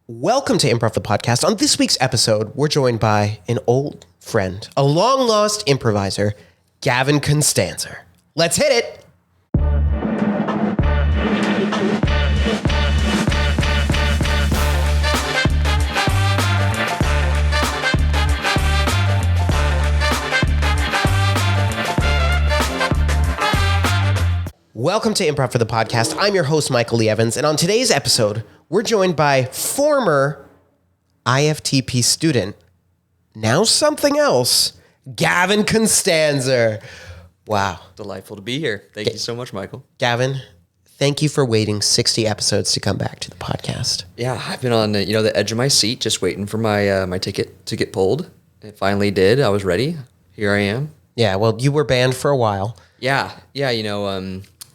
Welcome to Improv the Podcast. On this week's episode, we're joined by an old friend, a long-lost improviser, Gavin Konstanzer. Let's hit it! Welcome to Improv for the Podcast. I'm your host, Michael Lee Evans, and on today's episode, we're joined by former IFTP student, now something else, Gavin Konstanzer. Wow. Delightful to be here. Thank you so much, Michael. Gavin, thank you for waiting 60 episodes to come back to the podcast. Yeah, I've been on the edge of my seat, just waiting for my ticket to get pulled. It finally did. I was ready. Here I am. Yeah, well, you were banned for a while. Yeah.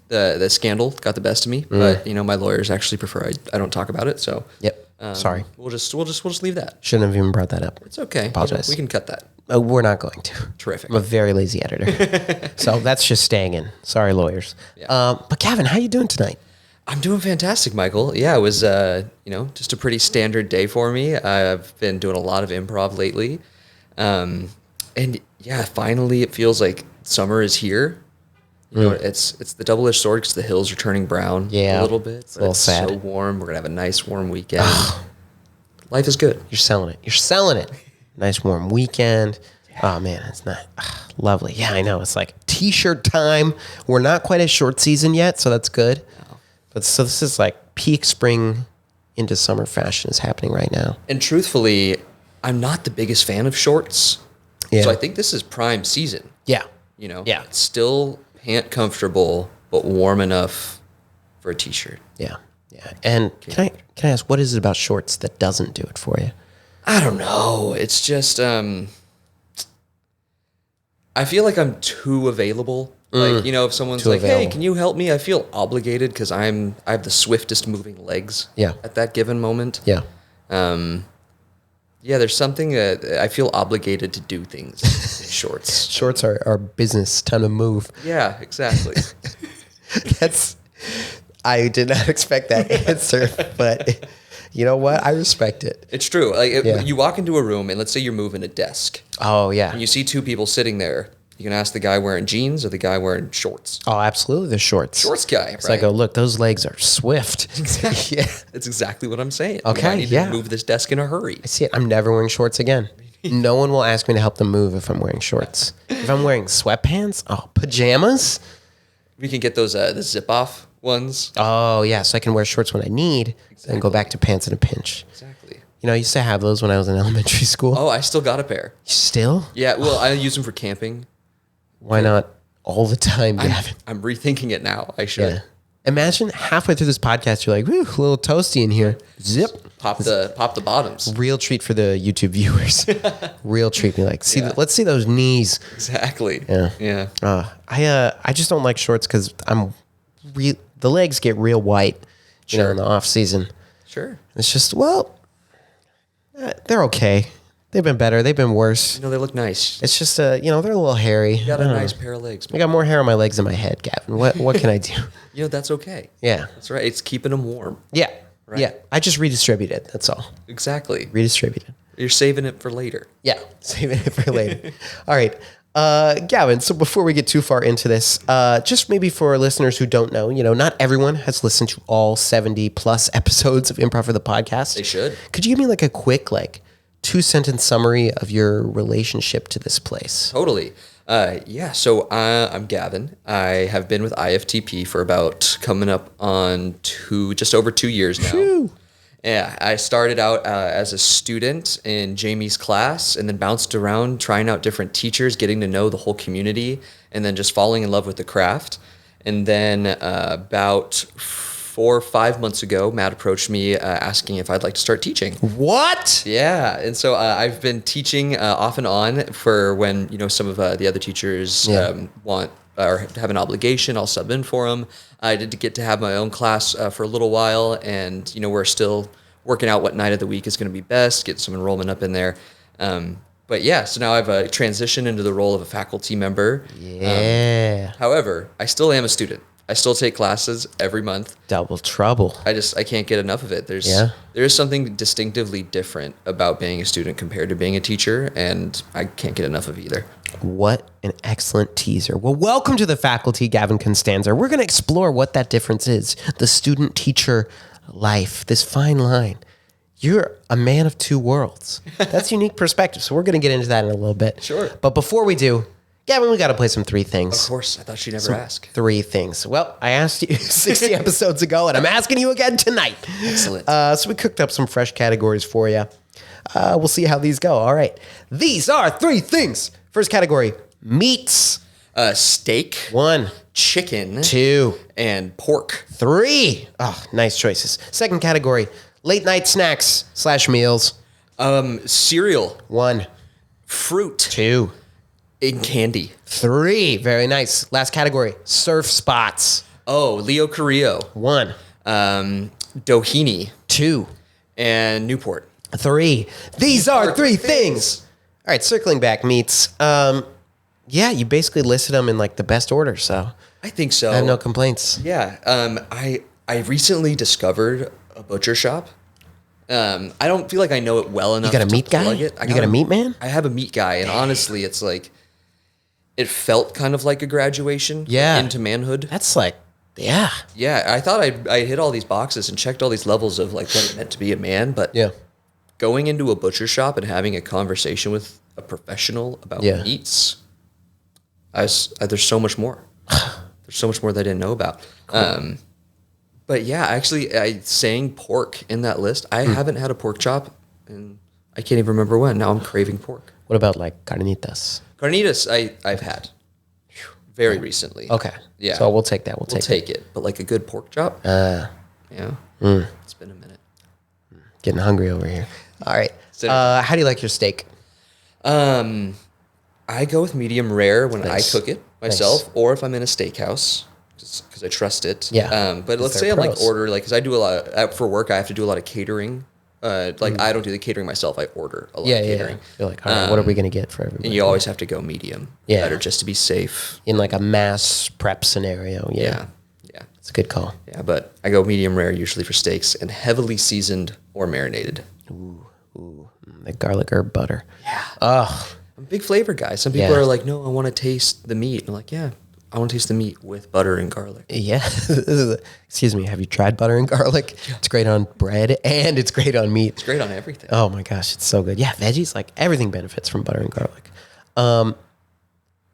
The scandal got the best of me, but my lawyers actually prefer I don't talk about it. So Yep. Sorry. we'll just leave that. Shouldn't have even brought that up. It's okay. Apologize. We can cut that. We're not going to. Terrific. I'm a very lazy editor. So that's just staying in. Sorry, lawyers. Yeah. But Gavin, how you doing tonight? I'm doing fantastic, Michael. Yeah, it was just a pretty standard day for me. I've been doing a lot of improv lately, and yeah, finally it feels like summer is here. It's the double-edged sword because the hills are turning brown a little bit. It's a little sad. So warm. We're gonna have a nice warm weekend. Life is good. You're selling it. Nice warm weekend. Oh man, it's not lovely. Yeah, I know. It's like t-shirt time. We're not quite at short season yet, so that's good. No. But so this is like peak spring into summer fashion is happening right now. And truthfully, I'm not the biggest fan of shorts. Yeah. So I think this is prime season. Yeah. Yeah. It's still pant comfortable, but warm enough for a t-shirt. Yeah. And can I ask, what is it about shorts that doesn't do it for you? I don't know. It's just I feel like I'm too available. Like, if someone's like, "Hey, can you help me?" I feel obligated because I have the swiftest moving legs at that given moment. Yeah. Yeah, there's something that I feel obligated to do things in shorts. Shorts are business, time to move. Yeah, exactly. I did not expect that answer, but you know what? I respect it. It's true. Like you walk into a room and let's say you're moving a desk. Oh, yeah. And you see two people sitting there. You can ask the guy wearing jeans or the guy wearing shorts. Oh, absolutely. The shorts. Shorts guy, It's like, oh, look, those legs are swift. Exactly. Yeah. That's exactly what I'm saying. Okay, I need to move this desk in a hurry. I see it. I'm never wearing shorts again. No one will ask me to help them move if I'm wearing shorts. If I'm wearing sweatpants, pajamas. We can get those the zip-off ones. Oh, yeah, so I can wear shorts when I need and go back to pants in a pinch. Exactly. I used to have those when I was in elementary school. Oh, I still got a pair. Still? Yeah, well, I use them for camping. Why not all the time, Gavin? I'm rethinking it now. I should. Yeah. Imagine halfway through this podcast, you're like, whew, a little toasty in here. Zip. Pop the bottoms. Real treat for the YouTube viewers. Real treat. You're like, let's see those knees. Exactly. Yeah. I just don't like shorts because the legs get real white, in the off season. Sure. It's just, they're okay. They've been better. They've been worse. They look nice. It's just, they're a little hairy. You got a nice pair of legs. I got more hair on my legs than my head, Gavin. What can I do? That's okay. Yeah. That's right. It's keeping them warm. Yeah. Right. Yeah. I just redistributed. That's all. Exactly. Redistributed. You're saving it for later. Yeah. Saving it for later. All right. Gavin, so before we get too far into this, just maybe for listeners who don't know, not everyone has listened to all 70 plus episodes of Improv for the Podcast. They should. Could you give me a quick, 2-sentence summary of your relationship to this place? Totally. So I'm Gavin. I have been with IFTP for about coming up on just over 2 years now. Phew. Yeah, I started out as a student in Jamie's class and then bounced around trying out different teachers, getting to know the whole community, and then just falling in love with the craft. And then about 4 or 5 months ago, Matt approached me asking if I'd like to start teaching. What? Yeah, and so I've been teaching off and on for when some of the other teachers want or have an obligation. I'll sub in for them. I did get to have my own class for a little while, and we're still working out what night of the week is going to be best. Get some enrollment up in there. But yeah, so now I've transitioned into the role of a faculty member. Yeah. However, I still am a student. I still take classes every month. Double trouble. I can't get enough of it. There is something distinctively different about being a student compared to being a teacher, and I can't get enough of either. What an excellent teaser. Well, welcome to the faculty, Gavin Konstanzer. We're going to explore what that difference is. The student-teacher life, this fine line. You're a man of two worlds. That's unique perspective. So we're going to get into that in a little bit. Sure. But before we do, Gavin, we got to play some three things. Of course. I thought she'd never ask. Three things. Well, I asked you 60 episodes ago, and I'm asking you again tonight. Excellent. So we cooked up some fresh categories for you. We'll see how these go. All right. These are three things. First category, meats. Steak. 1. Chicken. 2. And pork. 3. Oh, nice choices. Second category, late night snacks / meals. Cereal. 1. Fruit. 2. And candy. 3. Very nice. Last category, surf spots. Oh, Leo Carrillo. 1. Doheny. 2. And Newport. 3. These are three things. All right, circling back, meats. Yeah, you basically listed them in like the best order, so I think so. I have no complaints. Yeah. I recently discovered a butcher shop. I don't feel like I know it well enough. You got a meat guy? Plug it. You got a meat man? I have a meat guy, and honestly, it's like it felt kind of like a graduation into manhood. That's like, yeah. Yeah, I thought I hit all these boxes and checked all these levels of like what it meant to be a man, but going into a butcher shop and having a conversation with a professional about meats, there's so much more. There's so much more that I didn't know about. Cool. But yeah, actually, saying pork in that list, I haven't had a pork chop, and I can't even remember when. Now I'm craving pork. What about like carnitas? Carnitas, I've had very recently. Okay. Yeah. So we'll take that. We'll take it. But like a good pork chop? Yeah. It's been a minute. Getting hungry over here. All right. How do you like your steak? I go with medium rare when I cook it myself, or if I'm in a steakhouse, just because I trust it. Yeah. But let's say I'm like because I do a lot for work. I have to do a lot of catering. I don't do the catering myself. I order a lot of catering. Yeah. You're like, all right, what are we going to get for everybody? And you always have to go medium. Yeah. Better just to be safe. In like a mass prep scenario. Yeah. It's a good call. Yeah, but I go medium rare usually for steaks, and heavily seasoned or marinated. Ooh. The garlic herb butter. Yeah. Oh. I'm a big flavor guy. Some people are like, no, I want to taste the meat. I'm like, yeah, I want to taste the meat with butter and garlic. Yeah. Excuse me. Have you tried butter and garlic? Yeah. It's great on bread and it's great on meat. It's great on everything. Oh my gosh. It's so good. Yeah. Veggies, like everything benefits from butter and garlic.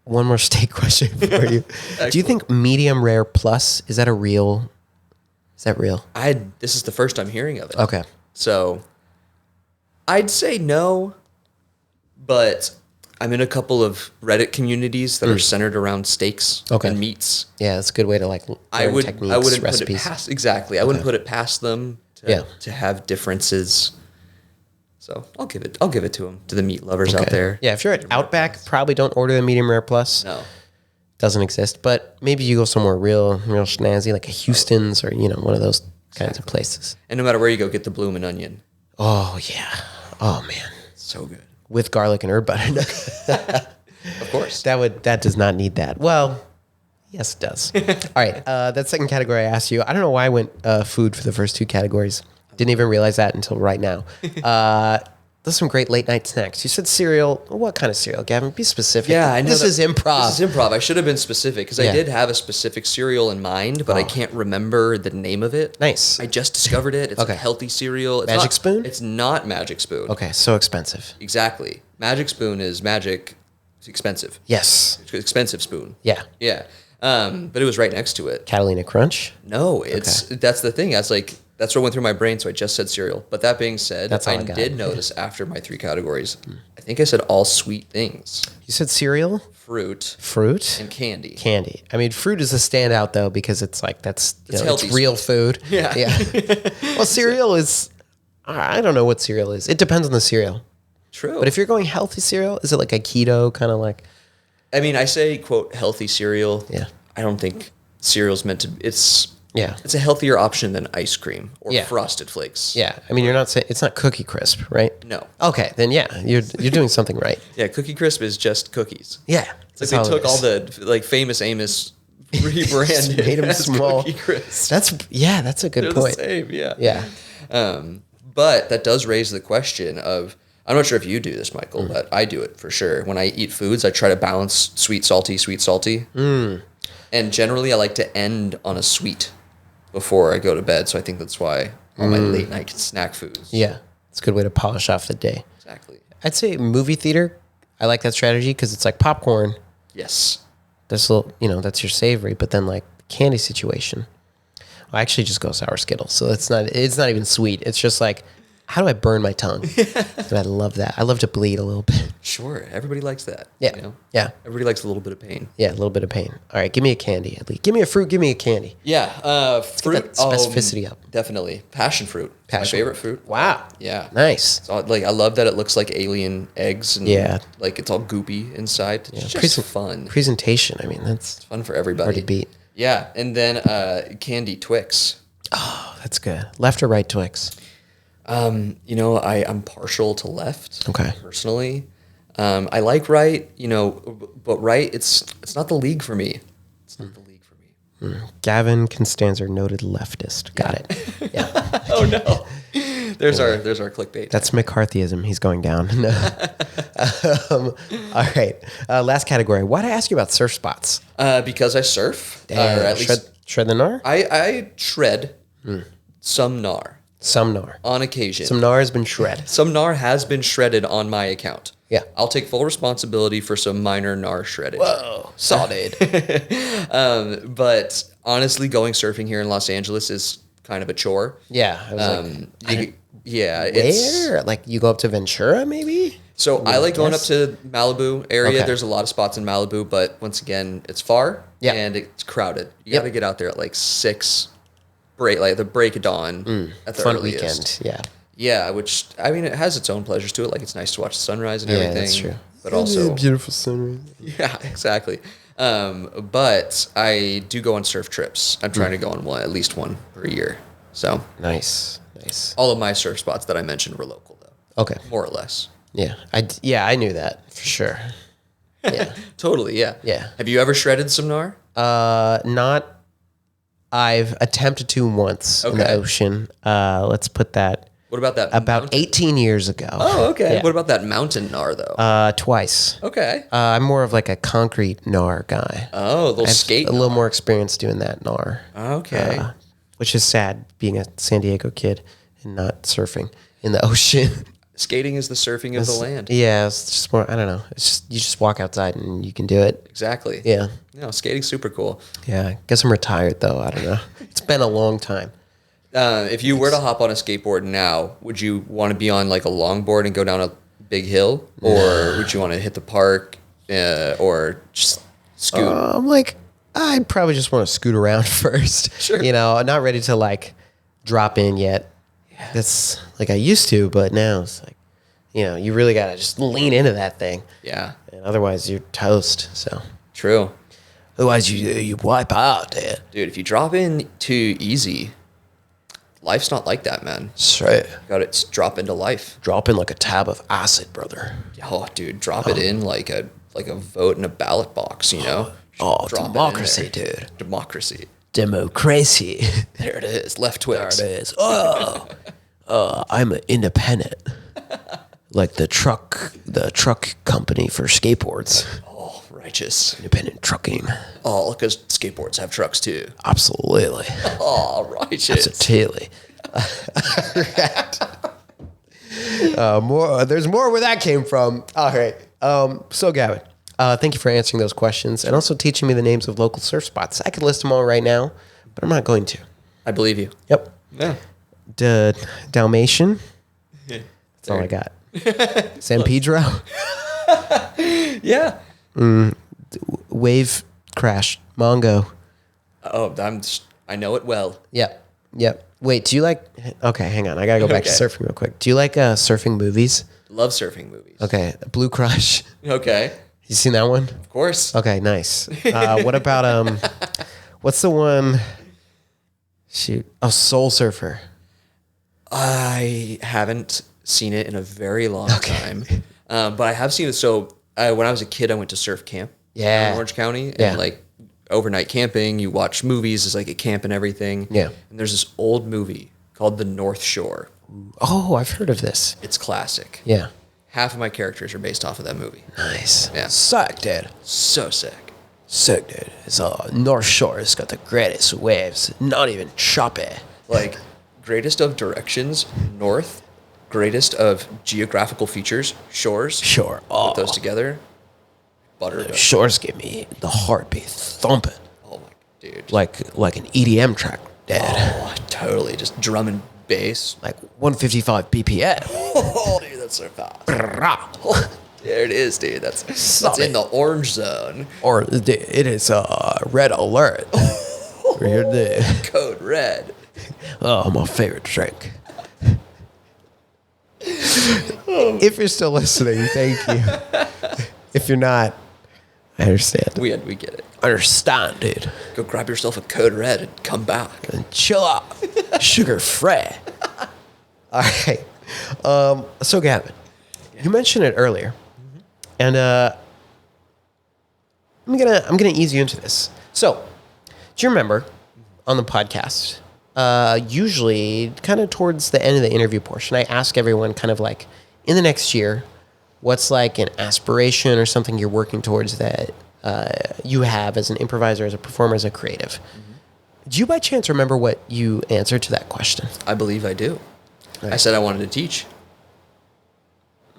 One more steak question for you. Do you think medium rare plus, is that real? This is the first I'm hearing of it. Okay. So I'd say no, but I'm in a couple of Reddit communities that are centered around steaks and meats. Yeah, that's a good way to like learn techniques, I wouldn't recipes. Put it past, exactly. I wouldn't put it past them to have differences. So I'll give it to them, to the meat lovers out there. Yeah, if you're at Outback, probably don't order the medium rare plus. No. Doesn't exist. But maybe you go somewhere real snazzy, like a Houston's or, one of those kinds of places. And no matter where you go, get the bloomin' onion. Oh, yeah. Oh, man. So good. With garlic and herb butter. Of course. That does not need that. Well, yes, it does. All right. That second category I asked you, I don't know why I went food for the first two categories. Didn't even realize that until right now. Those are some great late night snacks. You said cereal. What kind of cereal, Gavin? Be specific. Yeah, I know. This is improv. This is improv. I should have been specific because I did have a specific cereal in mind, but I can't remember the name of it. Nice. I just discovered it. It's a healthy cereal. It's Magic Spoon? It's not Magic Spoon. Okay, so expensive. Exactly. Magic Spoon is magic. It's expensive. Yes. It's expensive spoon. Yeah. Yeah. But it was right next to it. Catalina Crunch? No, that's the thing. That's what went through my brain, so I just said cereal. But that being said, I did notice after my three categories, I think I said all sweet things. You said cereal? Fruit. And candy. I mean, fruit is a standout though because it's like it's real food. Yeah. Well, cereal is. I don't know what cereal is. It depends on the cereal. True. But if you're going healthy cereal, is it like a keto kind of like? I mean, I say quote healthy cereal. Yeah. I don't think cereal's meant to. It's a healthier option than ice cream or Frosted Flakes. Yeah. I mean, you're not saying it's not Cookie Crisp, right? No. Okay, then you're doing something right. Yeah, Cookie Crisp is just cookies. Yeah. It's like they took all the like famous Amos rebranded. Made them as small. Cookie Crisp. That's a good They're point. the same, yeah. Yeah. But that does raise the question of, I'm not sure if you do this, Michael, but I do it for sure. When I eat foods, I try to balance sweet, salty, sweet, salty. And generally, I like to end on a sweet before I go to bed. So I think that's why all my late night snack foods. Yeah. It's a good way to polish off the day. Exactly. I'd say movie theater. I like that strategy because it's like popcorn. Yes. That's a little, that's your savory, but then like candy situation. I actually just go sour Skittles, so it's not even sweet. It's just like, how do I burn my tongue? And I love that. I love to bleed a little bit. Sure. Everybody likes that. Yeah. Yeah. Everybody likes a little bit of pain. Yeah, a little bit of pain. All right, give me a candy at least. Give me a fruit, give me a candy. Yeah. Fruit. that specificity up. Definitely. Passion fruit. My favorite fruit. Wow. Yeah. Nice. So, I love that it looks like alien eggs and like it's all goopy inside. It's just fun. Presentation, I mean, that's Fun for everybody. hard to beat. Yeah. And then candy Twix. Oh, that's good. Left or right Twix? I'm partial to left. Okay. Personally. I like right, but right, it's not the league for me. It's not the league for me. Gavin Konstanzer, noted leftist. Got it. Yeah. Oh no. There's our clickbait. That's McCarthyism. He's going down. No. All right. Last category. Why'd I ask you about surf spots? Because I surf. Or at least shred the gnar? I shred some gnar. Some gnar. On occasion. Some gnar has been shredded. Some gnar has been shredded on my account. Yeah. I'll take full responsibility for some minor gnar shredding. Whoa. Solid. But honestly, going surfing here in Los Angeles is kind of a chore. Yeah. I was It's where? Like you go up to Ventura maybe? so I like going up to Malibu area. Okay. There's a lot of spots in Malibu, but once again, it's far and it's crowded. You got to get out there at like 6, the break of dawn at the Fun earliest. weekend. Yeah. Yeah, which I mean, it has its own pleasures to it. Like it's nice to watch the sunrise and everything. That's true. But also, beautiful sunrise. yeah, exactly. But I do go on surf trips. I'm trying to go on at least one per year. So Nice. all of my surf spots that I mentioned were local, though. Okay. More or less. Yeah. I knew that for sure. Yeah. Totally. Yeah. Yeah. Have you ever shredded some gnar? Not. I've attempted to once in the Okay. ocean. Let's put that What about that? about mountain? 18 years ago. Oh, okay. Yeah. What about that mountain gnar though? Twice. Okay. I'm more of like a concrete gnar guy. Oh, a little I have skate. a little more experience doing that gnar. Okay. Which is sad, being a San Diego kid and not surfing in the ocean. Skating is the surfing of the land. Yeah, it's just more. I don't know. It's just you just walk outside and you can do it. Exactly. Yeah, No, skating's super cool. yeah. Guess I'm retired though. I don't know. It's been a long time. If you were to hop on a skateboard now, would you want to be on like a longboard and go down a big hill, or would you want to hit the park, or just scoot? I'm like, I'd probably just want to scoot around first. Sure. I'm not ready to like drop in yet. That's like I used to, but now it's like, you really gotta just lean into that thing. Yeah. And otherwise you're toast. So True. otherwise you wipe out, dude. Dude, if you drop in too easy, life's not like that, man. Straight. You gotta drop into life. Drop in like a tab of acid, brother. Oh, dude, drop it in like a vote in a ballot box, Oh, Drop it in democracy, there. dude. Democracy. Democracy. There it is. Left Twix. There it is. I'm an independent. Like the truck company for skateboards. Oh, righteous. Independent trucking. Oh, because skateboards have trucks too. Absolutely. Oh, righteous. Absolutely. There's more where that came from. All right. So Gavin, thank you for answering those questions and also teaching me the names of local surf spots. I could list them all right now, but I'm not going to. I believe you. Yep. Yeah. Dalmatian. That's all I got. San Pedro. Yeah. Wave crash. Mongo. Oh, I know it well. Yep. Wait, do you like... Okay, hang on. I gotta go back to Okay. surfing real quick. Do you like surfing movies? Love surfing movies. Okay, Blue Crush. Okay. You seen that one? Of course. Okay, nice. What about... what's the one... Shoot. Oh, Soul Surfer. I haven't seen it in a very long time, but I have seen it. So when I was a kid, I went to surf camp Yeah. in Orange County, and Yeah. like overnight camping, you watch movies, it's like a camp and everything. Yeah. And there's this old movie called The North Shore. Oh, I've heard of this. It's classic. Yeah. Half of my characters are based off of that movie. Nice. Yeah. Sick, dude. So sick. Sick, dude. It's North Shore. It's got the greatest waves. Not even choppy. Like, greatest of directions, north. Greatest of geographical features, shores. Sure. Oh, Put those together. Butter. shores give me the heartbeat thumping. Oh my dude. Like an EDM track, dad. Oh, totally. Just drum and bass. Like 155 BPM. Oh, dude, that's so fast. There it is, dude. That's Stop in it. the orange zone. Or it is red alert. Code red. Oh, my favorite drink. If you're still listening, thank you. If you're not, I understand. We get it. Understand, dude. Go grab yourself a Code Red and come back. And chill out. Sugar free. All right. So Gavin, you mentioned it earlier, and I'm gonna ease you into this. So, do you remember on the podcast? Usually, kind of towards the end of the interview portion, I ask everyone kind of like in the next year, what's like an aspiration or something you're working towards that you have as an improviser, as a performer, as a creative. Mm-hmm. Do you by chance remember what you answered to that question? I believe I do. Right. I said I wanted to teach.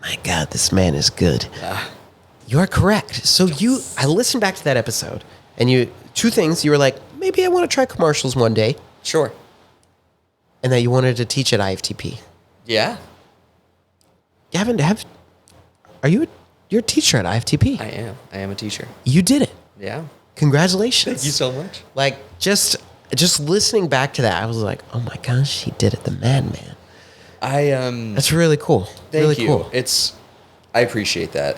My God, this man is good. You are correct. So I listened back to that episode, and two things. You were like, maybe I want to try commercials one day, Sure. and that you wanted to teach at IFTP. Yeah. Gavin, you're a teacher at IFTP. I am. I am a teacher. You did it. Yeah. Congratulations. Thank you so much. Like, just listening back to that, I was like, oh my gosh, he did it, the madman. That's really cool. Thank really you. Cool. I appreciate that.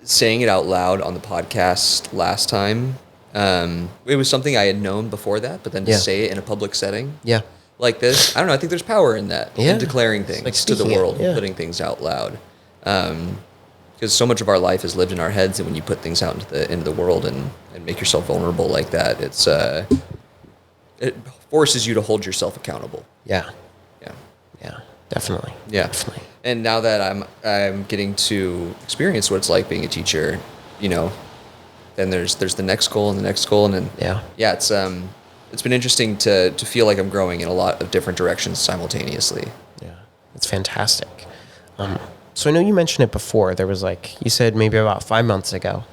Saying it out loud on the podcast last time, it was something I had known before that, but then to say it in a public setting, Yeah. like this, I don't know. I think there's power in that, Yeah. in declaring things like to the speaking it, world, yeah. putting things out loud. Because so much of our life is lived in our heads, and when you put things out into the world and make yourself vulnerable like that, it forces you to hold yourself accountable. Yeah. Yeah. Yeah. Definitely. Yeah. Definitely. And now that I'm getting to experience what it's like being a teacher, then there's the next goal and the next goal, and then Yeah. it's been interesting to feel like I'm growing in a lot of different directions simultaneously. Yeah. It's fantastic. So I know you mentioned it before. There was you said maybe about 5 months ago,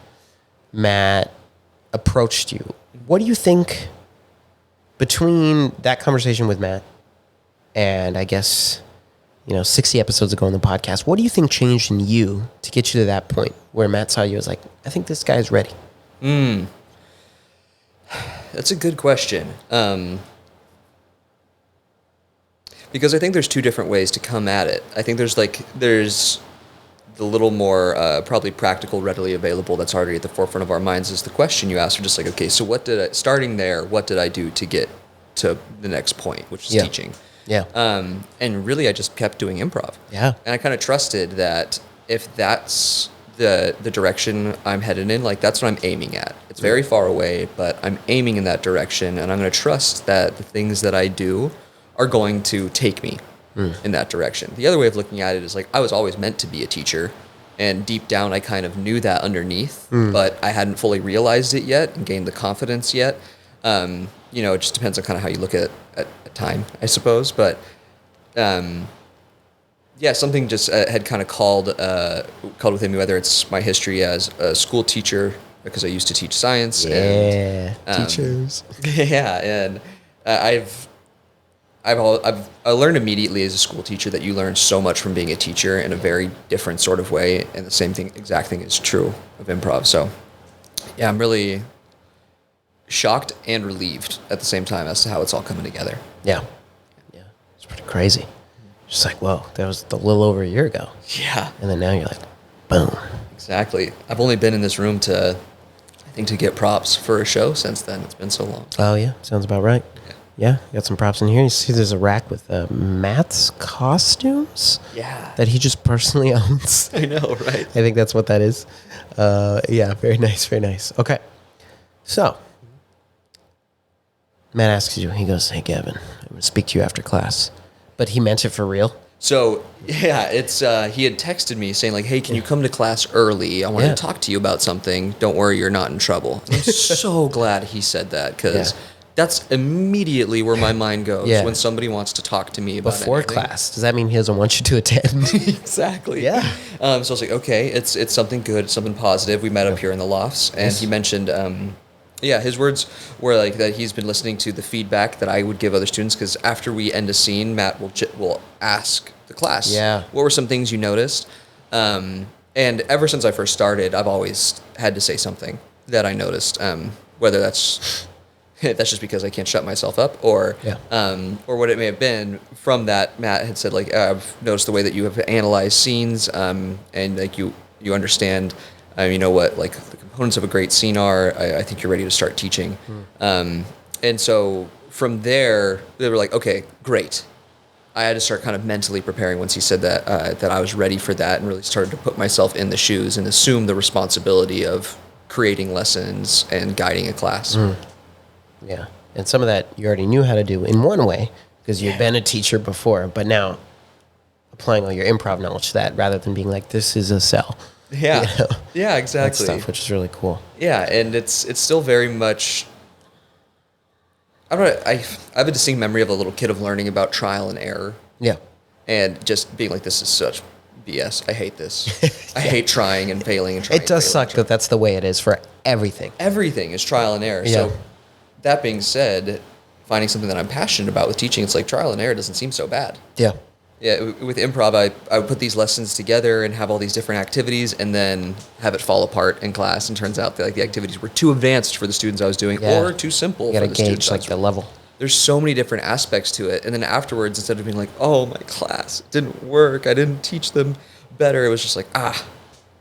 Matt approached you. What do you think between that conversation with Matt and I guess, 60 episodes ago on the podcast, what do you think changed in you to get you to that point where Matt saw you as like, I think this guy's ready? That's a good question. Because I think there's two different ways to come at it. I think there's the little more probably practical, readily available that's already at the forefront of our minds is the question you asked. Are just like, okay, so starting there, what did I do to get to the next point, which is teaching? Yeah. And really, I just kept doing improv. Yeah. And I kind of trusted that if that's the direction I'm headed in, that's what I'm aiming at. It's very far away, but I'm aiming in that direction, and I'm going to trust that the things that I do are going to take me in that direction. The other way of looking at it is I was always meant to be a teacher, and deep down I kind of knew that underneath, but I hadn't fully realized it yet and gained the confidence yet. It just depends on kind of how you look at time, I suppose. But something just had kind of called within me, whether it's my history as a school teacher, because I used to teach science. Yeah, and, teachers. Yeah, and I learned immediately as a school teacher that you learn so much from being a teacher in a very different sort of way, and the exact thing is true of improv. So, yeah, I'm really shocked and relieved at the same time as to how it's all coming together. Yeah. It's pretty crazy. Just whoa, that was a little over a year ago. Yeah. And then now you're like, boom. Exactly. I've only been in this room to get props for a show since then. It's been so long. Oh, yeah. Sounds about right. Yeah. Got some props in here. You see there's a rack with Matt's costumes. Yeah. That he just personally owns. I know, right? I think that's what that is. Yeah. Very nice. Very nice. Okay. So, Matt asks you, he goes, "Hey, Gavin, I'm going to speak to you after class." But he meant it for real? So, yeah, it's he had texted me saying, like, hey, can you come to class early? I wanted to talk to you about something. Don't worry, you're not in trouble. I'm so glad he said that, because that's immediately where my mind goes when somebody wants to talk to me about Before anything. class. Does that mean he doesn't want you to attend? Exactly. Yeah. So I was like, okay, it's something good, something positive. We met up here in the lofts, and he mentioned, his words were like that he's been listening to the feedback that I would give other students, because after we end a scene, Matt will ask the class, what were some things you noticed? And ever since I first started, I've always had to say something that I noticed, whether that's just because I can't shut myself up, or what it may have been. From that, Matt had said, like, I've noticed the way that you have analyzed scenes, and like you understand, you know what, like, the components of a great scene are. I think you're ready to start teaching. And so from there, they were like, okay, great. I had to start kind of mentally preparing once he said that, that I was ready for that, and really started to put myself in the shoes and assume the responsibility of creating lessons and guiding a class. Yeah. And some of that you already knew how to do in one way, because you've been a teacher before, but now applying all your improv knowledge to that, rather than being like, this is a cell. Yeah. You know? Yeah, exactly. That stuff, which is really cool. Yeah, and it's still very much, I don't know, I have a distinct memory of a little kid of learning about trial and error. Yeah. And just being like, this is such BS. I hate this. I hate trying and failing and trying. It does suck that that's the way it is for everything. Everything is trial and error. Yeah. So that being said, finding something that I'm passionate about with teaching, it's like trial and error doesn't seem so bad. Yeah. Yeah, with improv, I would put these lessons together and have all these different activities, and then have it fall apart in class. And turns out that, like, the activities were too advanced for the students I was doing, or too simple. You got for to the students gauge like the level. There's so many different aspects to it, and then afterwards, instead of being like, "Oh, my class didn't work. I didn't teach them better," it was just like,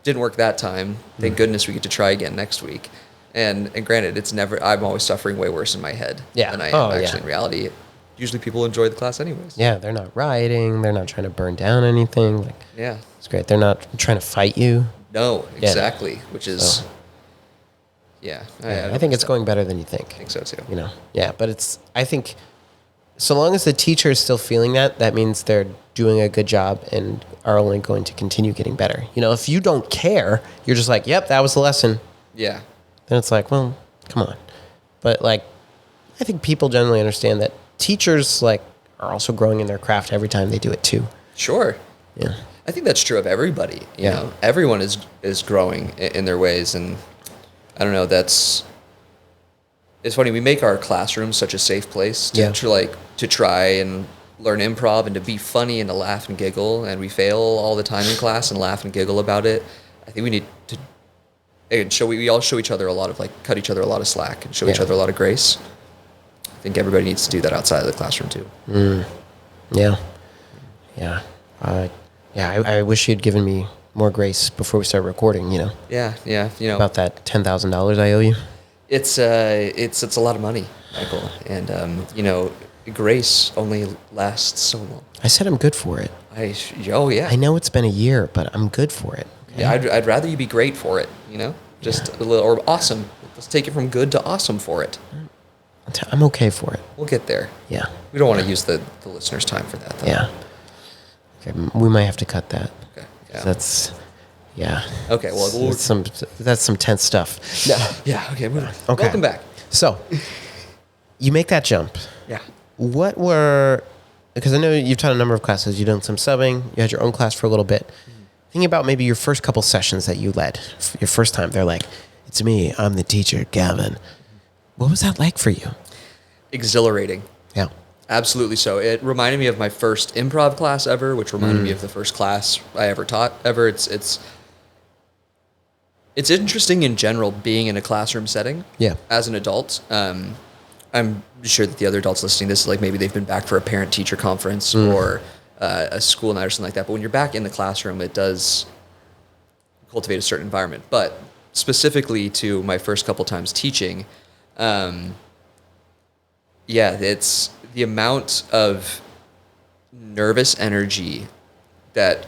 didn't work that time. Thank goodness we get to try again next week. And granted, it's never. I'm always suffering way worse in my head than I am actually in reality. Usually people enjoy the class anyways. Yeah, they're not rioting. They're not trying to burn down anything. Like, yeah. It's great. They're not trying to fight you. No, exactly. Which is, I think it's going better than you think. I think so too. You know? Yeah, but I think so long as the teacher is still feeling that means they're doing a good job and are only going to continue getting better. You know, if you don't care, you're just like, yep, that was the lesson. Yeah. Then it's like, well, come on. But, like, I think people generally understand that teachers, like, are also growing in their craft every time they do it too. Sure. Yeah. I think that's true of everybody. You know, everyone is growing in their ways, and I don't know. It's funny. We make our classroom such a safe place to try and learn improv and to be funny and to laugh and giggle, and we fail all the time in class and laugh and giggle about it. I think we need to we all show each other a lot of, like, cut each other a lot of slack and show each other a lot of grace. I think everybody needs to do that outside of the classroom too. Yeah. Yeah. I wish you'd given me more grace before we started recording, you know? Yeah. You know, about that $10,000 I owe you. It's a lot of money, Michael. And, you know, grace only lasts so long. I said I'm good for it. I know it's been a year, but I'm good for it. Okay? Yeah, I'd rather you be great for it, you know? Just a little, or awesome. Let's take it from good to awesome for it. I'm okay for it. We'll get there. Yeah. We don't want to use the listeners' time for that, though. Yeah. Okay, we might have to cut that. Okay. Yeah. That's, Okay, well, that's some tense stuff. No. Yeah, okay, moving on. Okay. Welcome back. So, you make that jump. Yeah. Because I know you've taught a number of classes. You've done some subbing. You had your own class for a little bit. Thinking about maybe your first couple sessions that you led, your first time, they're like, it's me, I'm the teacher, Gavin. What was that like for you? Exhilarating. Yeah. Absolutely so. It reminded me of my first improv class ever, which reminded me of the first class I ever taught ever. It's interesting in general being in a classroom setting as an adult. I'm sure that the other adults listening to this, like, maybe they've been back for a parent-teacher conference or a school night or something like that. But when you're back in the classroom, it does cultivate a certain environment. But specifically to my first couple times teaching, it's the amount of nervous energy that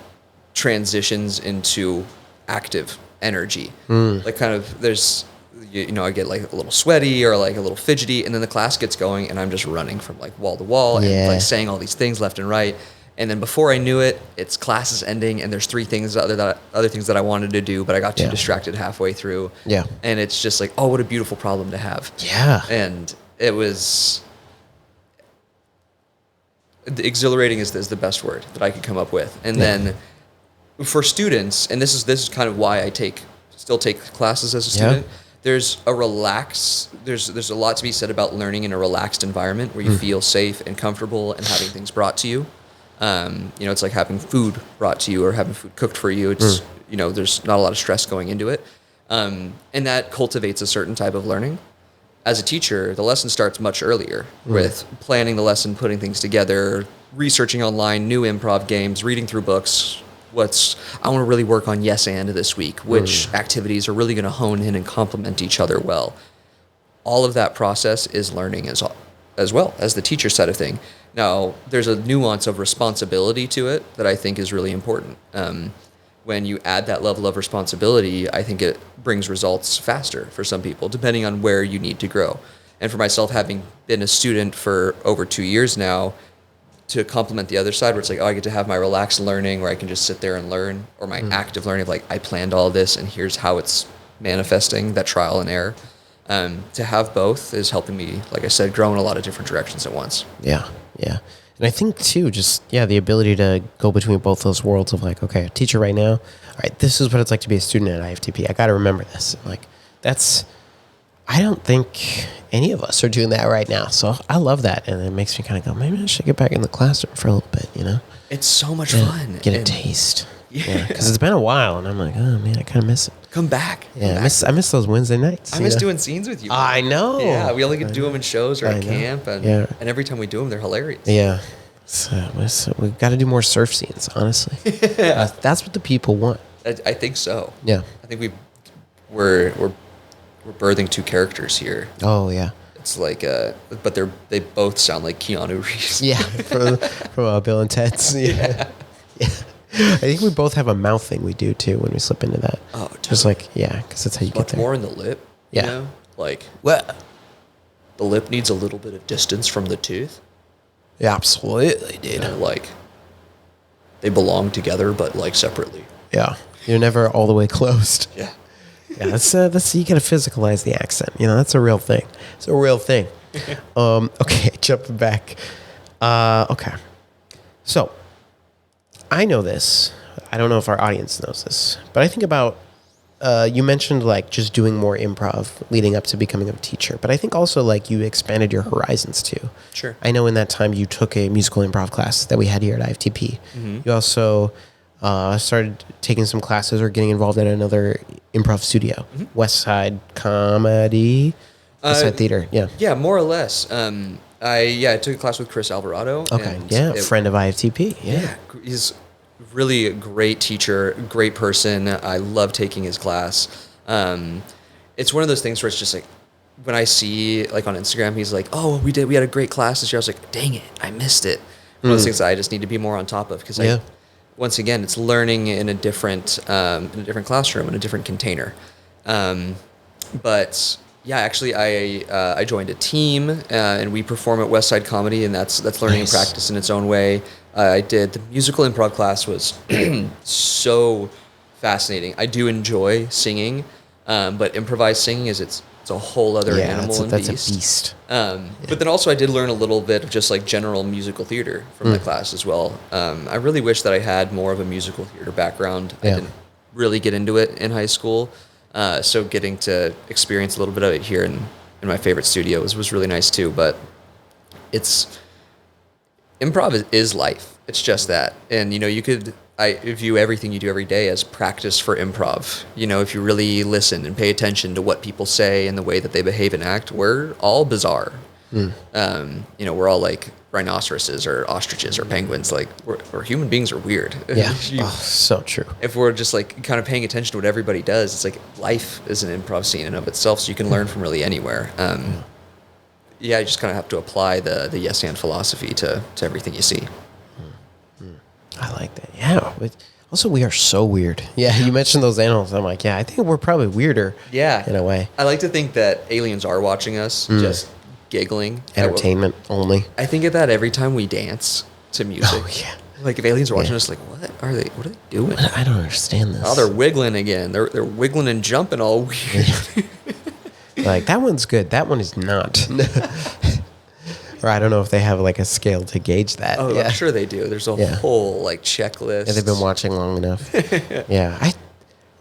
transitions into active energy. Like, kind of, there's I get like a little sweaty or like a little fidgety, and then the class gets going, and I'm just running from like wall to wall and like saying all these things left and right. And then before I knew it, it's class is ending, and there's other things that I wanted to do, but I got too distracted halfway through. Yeah. And it's just like, oh, what a beautiful problem to have. Yeah. And it was exhilarating is the best word that I could come up with. And then for students, and this is kind of why I still take classes as a student. There's a lot to be said about learning in a relaxed environment where you feel safe and comfortable and having things brought to you. It's like having food brought to you or having food cooked for you. It's, there's not a lot of stress going into it. And that cultivates a certain type of learning. As a teacher, the lesson starts much earlier with planning the lesson, putting things together, researching online, new improv games, reading through books. I want to really work on yes and this week. Which activities are really going to hone in and complement each other well. All of that process is learning as well as the teacher side of thing. Now, there's a nuance of responsibility to it that I think is really important. When you add that level of responsibility, I think it brings results faster for some people, depending on where you need to grow. And for myself, having been a student for over 2 years now, to complement the other side where it's like, oh, I get to have my relaxed learning where I can just sit there and learn, or my active learning of like, I planned all this and here's how it's manifesting, that trial and error. To have both is helping me, like I said, grow in a lot of different directions at once. Yeah. Yeah. And I think too, the ability to go between both those worlds of like, okay, a teacher right now, all right, this is what it's like to be a student at IFTP. I got to remember this. Like I don't think any of us are doing that right now. So I love that. And it makes me kind of go, maybe I should get back in the classroom for a little bit, It's so much fun. Get a taste. Yeah. Because it's been a while and I'm like, oh man, I kind of miss it. Come back. I miss those Wednesday nights. I miss doing scenes with you. I know. Yeah. We only get to do them in shows or at camp. And every time we do them, they're hilarious. Yeah. So we've got to do more surf scenes, honestly. That's what the people want. I think so. Yeah. I think we're birthing two characters here. Oh yeah. It's like, but they both sound like Keanu Reeves. Yeah, from Bill and Ted's. Yeah. I think we both have a mouth thing we do too when we slip into that. Oh, totally. Just like because that's how you get there. More in the lip. Yeah. Like what? The lip needs a little bit of distance from the tooth. Yeah, absolutely, dude. Like they belong together, but like separately. Yeah, you're never all the way closed. Yeah. Yeah, that's you gotta physicalize the accent. That's a real thing. It's a real thing. Okay, jumping back. Okay, so I know this. I don't know if our audience knows this, but I think about you mentioned like just doing more improv leading up to becoming a teacher, but I think also like you expanded your horizons too. Sure. I know in that time you took a musical improv class that we had here at IFTP. Mm-hmm. You also started taking some classes or getting involved in another improv studio, West Side Comedy, West Side Theater. Yeah. Yeah, more or less. I took a class with Chris Alvarado. Okay. And friend of IFTP. Yeah. He's really a great teacher, great person. I love taking his class. It's one of those things where it's just like, when I see like on Instagram, he's like, oh, we had a great class this year. I was like, dang it, I missed it. One of those things that I just need to be more on top of because once again, it's learning in a different classroom, in a different container. But yeah, actually, I joined a team, and we perform at West Side Comedy, and that's learning and practice in its own way. I did the musical improv class was so fascinating. I do enjoy singing, but improvised singing it's a whole other animal and beast. That's a beast. But then also I did learn a little bit of just like general musical theater from the class as well. I really wish that I had more of a musical theater background. I didn't really get into it in high school. So getting to experience a little bit of it here in my favorite studio was really nice too. But improv is life. It's just that. And, I view everything you do every day as practice for improv. If you really listen and pay attention to what people say and the way that they behave and act, we're all bizarre. We're all like rhinoceroses or ostriches or penguins. Like we're human beings are weird. Yeah. So true. If we're just like kind of paying attention to what everybody does, it's like life is an improv scene in and of itself. So you can learn from really anywhere. You just kind of have to apply the yes and philosophy to everything you see. I like that. Yeah. Also, we are so weird. Yeah, you mentioned those animals. I'm like, yeah, I think we're probably weirder. Yeah. In a way. I like to think that aliens are watching us, just giggling. Entertainment only. I think of that every time we dance to music. Oh, yeah. Like if aliens are watching us, like what are they doing? I don't understand this. Oh, they're wiggling again. They're wiggling and jumping all weird. Like, that one's good. That one is not. Or I don't know if they have like a scale to gauge that. Oh, yeah. I'm sure they do. There's a whole like checklist. Yeah, they've been watching long enough. Yeah.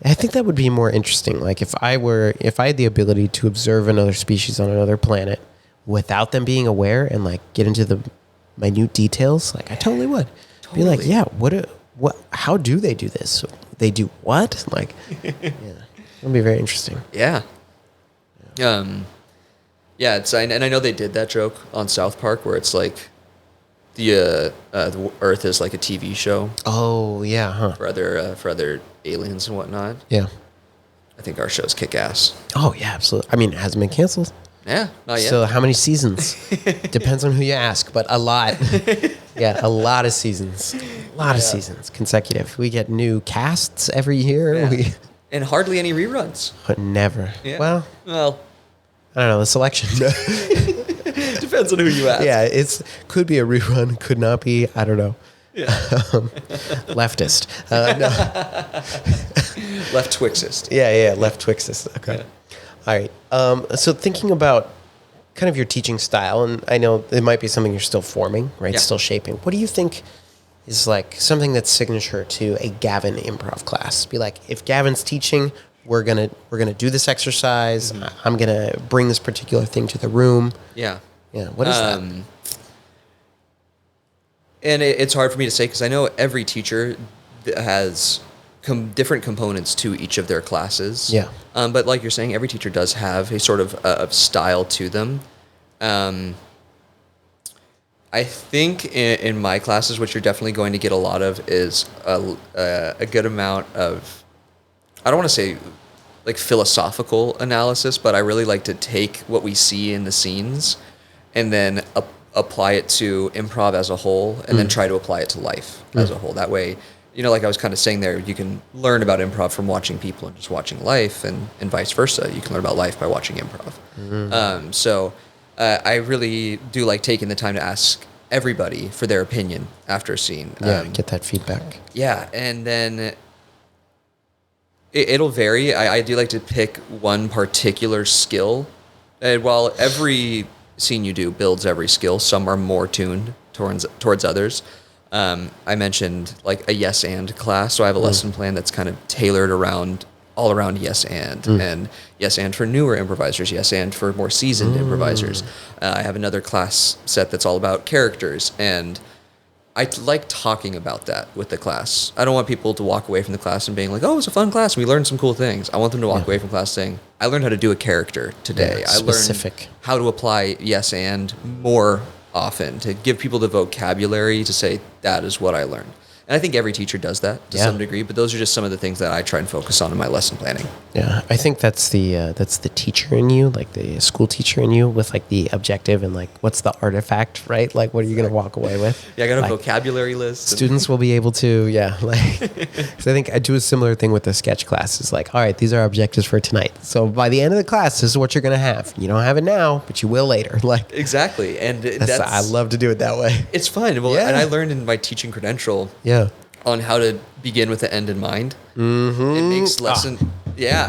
I think that would be more interesting. Like if I had the ability to observe another species on another planet without them being aware and like get into the minute details, like I totally would. Be like, yeah, what how do they do this? They do what? Like, yeah. It'll be very interesting. Yeah. Yeah, and I know they did that joke on South Park where it's like the Earth is like a TV show. Oh, yeah, huh. For other aliens and whatnot. Yeah. I think our show's kick ass. Oh, yeah, absolutely. I mean, it hasn't been canceled. Yeah, not yet. So how many seasons? Depends on who you ask, but a lot. Yeah, a lot of seasons. A lot of seasons consecutive. We get new casts every year. Yeah. And hardly any reruns. But never. Yeah. Well, I don't know, the selection. Depends on who you ask. Yeah, could be a rerun, could not be, I don't know. Yeah. Leftist. No. Left Twixist. Yeah, left Twixist. Okay. Yeah. All right. So thinking about kind of your teaching style, and I know it might be something you're still forming, right? Yeah. Still shaping. What do you think is like something that's signature to a Gavin improv class? Be like, if Gavin's teaching, we're gonna do this exercise. Mm-hmm. I'm gonna bring this particular thing to the room. Yeah. Yeah. What is that? And it's hard for me to say because I know every teacher has different components to each of their classes. Yeah. But like you're saying, every teacher does have a sort of style to them. I think in my classes, what you're definitely going to get a lot of is a good amount of, I don't want to say like philosophical analysis, but I really like to take what we see in the scenes and then apply it to improv as a whole and then try to apply it to life as a whole. That way, you know, like I was kind of saying there, you can learn about improv from watching people and just watching life and vice versa. You can learn about life by watching improv. So I really do like taking the time to ask everybody for their opinion after a scene. Get that feedback. Yeah, and then it'll vary. I do like to pick one particular skill. And while every scene you do builds every skill, some are more tuned towards others. I mentioned like a yes and class, so I have a lesson plan that's kind of tailored all around yes and yes and for newer improvisers, yes and for more seasoned improvisers. I have another class set that's all about characters, and I like talking about that with the class. I don't want people to walk away from the class and being like, oh, it was a fun class, we learned some cool things. I want them to walk away from class saying, I learned how to do a character today. I learned how to apply yes and more often, to give people the vocabulary to say, that is what I learned. And I think every teacher does that to some degree, but those are just some of the things that I try and focus on in my lesson planning. Yeah, I think that's the teacher in you, like the school teacher in you, with like the objective and like what's the artifact, right? Like what are you going to walk away with? Yeah, I got a like, vocabulary list. Students will be able to, because I think I do a similar thing with the sketch class. It's like, all right, these are our objectives for tonight. So by the end of the class, this is what you're going to have. You don't have it now, but you will later. Like exactly, and I love to do it that way. It's fun. Well, and I learned in my teaching credential. On how to begin with the end in mind. It makes it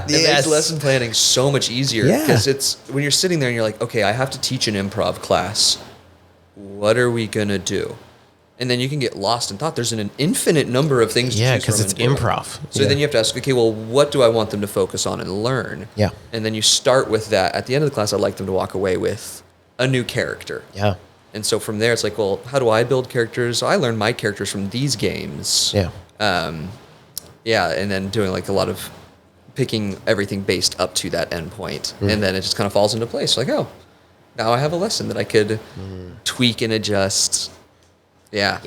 makes lesson planning so much easier because it's when you're sitting there and you're like, okay, I have to teach an improv class. What are we gonna do? And then you can get lost in thought. There's an infinite number of things to choose from. Because it's improv. So then you have to ask, okay, well, what do I want them to focus on and learn? Yeah. And then you start with that. At the end of the class, I'd like them to walk away with a new character. Yeah. And so from there, it's like, well, how do I build characters? I learned my characters from these games. Yeah. And then doing like a lot of picking everything based up to that endpoint. And then it just kind of falls into place. Like, oh, now I have a lesson that I could tweak and adjust. Yeah.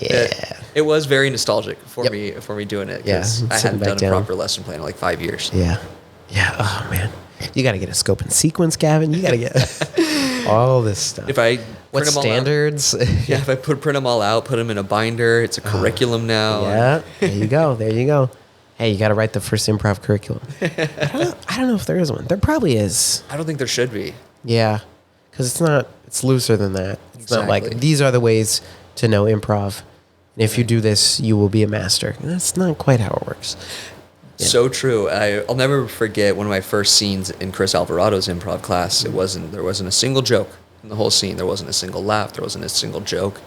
It was very nostalgic for me doing it. Because I hadn't done a proper lesson plan in like 5 years. Yeah. Yeah. Oh, man. You got to get a scope and sequence, Gavin. You got to get all this stuff. If I What print 'em all out. standards? Yeah, if I print them all out, put them in a binder, it's a curriculum now. Yeah, there you go. There you go. Hey, you got to write the first improv curriculum. I don't know if there is one. There probably is. I don't think there should be. Yeah, because it's looser than that. It's not like, Exactly. these are the ways to know improv. And if you do this, you will be a master. And that's not quite how it works. Yeah. So true. I'll never forget one of my first scenes in Chris Alvarado's improv class. There wasn't a single joke in the whole scene. There wasn't a single laugh. There wasn't a single joke.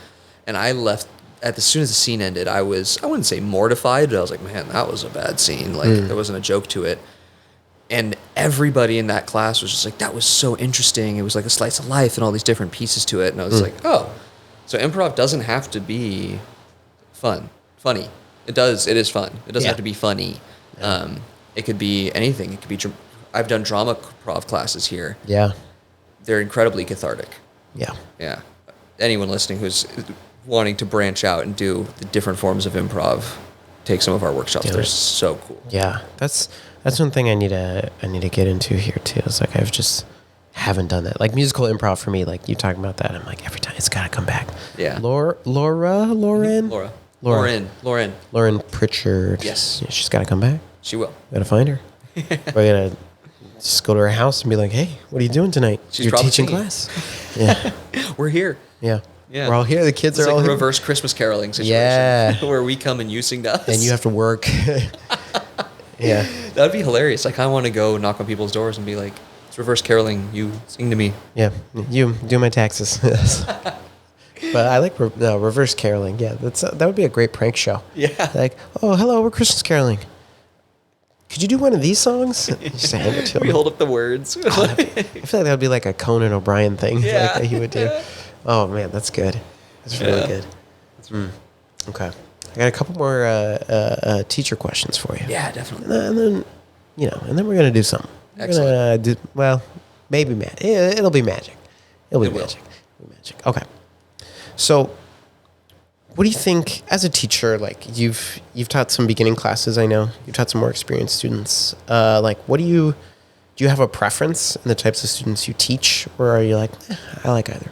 And I left as soon as the scene ended. I wouldn't say mortified, but I was like, man, that was a bad scene. Like there wasn't a joke to it. And everybody in that class was just like, that was so interesting. It was like a slice of life and all these different pieces to it. And I was like, oh, so improv doesn't have to be funny. It is fun. It doesn't have to be funny. It could be anything. It could be, I've done drama improv classes here. Yeah. They're incredibly cathartic. Yeah. Yeah. Anyone listening who's wanting to branch out and do the different forms of improv, take some of our workshops. They're so cool. Yeah. That's one thing I need to get into here too. It's like I've just haven't done that. Like musical improv for me, like you talking about that, I'm like every time it's gotta come back. Yeah. Lauren Pritchard. Yes. Yeah, she's gotta come back. She will. Gotta find her. We're gonna just go to her house and be like, hey, what are you doing tonight? She's You're probably teaching singing. class. Yeah. We're here. Yeah. Yeah. We're all here. The kids It's are like all a here. reverse Christmas caroling situation. Yeah. Where we come and you sing to us. And you have to work. Yeah. That would be hilarious. Like, I want to go knock on people's doors and be like, it's reverse caroling. You sing to me. Yeah. You do my taxes. Yes. But I like reverse caroling. Yeah. That would be a great prank show. Yeah. Like, oh, hello, we're Christmas caroling. Could you do one of these songs? Just hand it to We him. hold up the words. I feel like that would be like a Conan O'Brien thing like Yeah. that he would do. Oh, man, that's good. That's really good. Okay. I got a couple more teacher questions for you. Yeah, definitely. And then, and then we're going to do something. Excellent. We're going to maybe magic. It'll be magic. It'll be It will. magic. It'll be magic. Okay. So, what do you think as a teacher? Like you've taught some beginning classes. I know you've taught some more experienced students. Like, what do you have a preference in the types of students you teach, or are you like, I like either?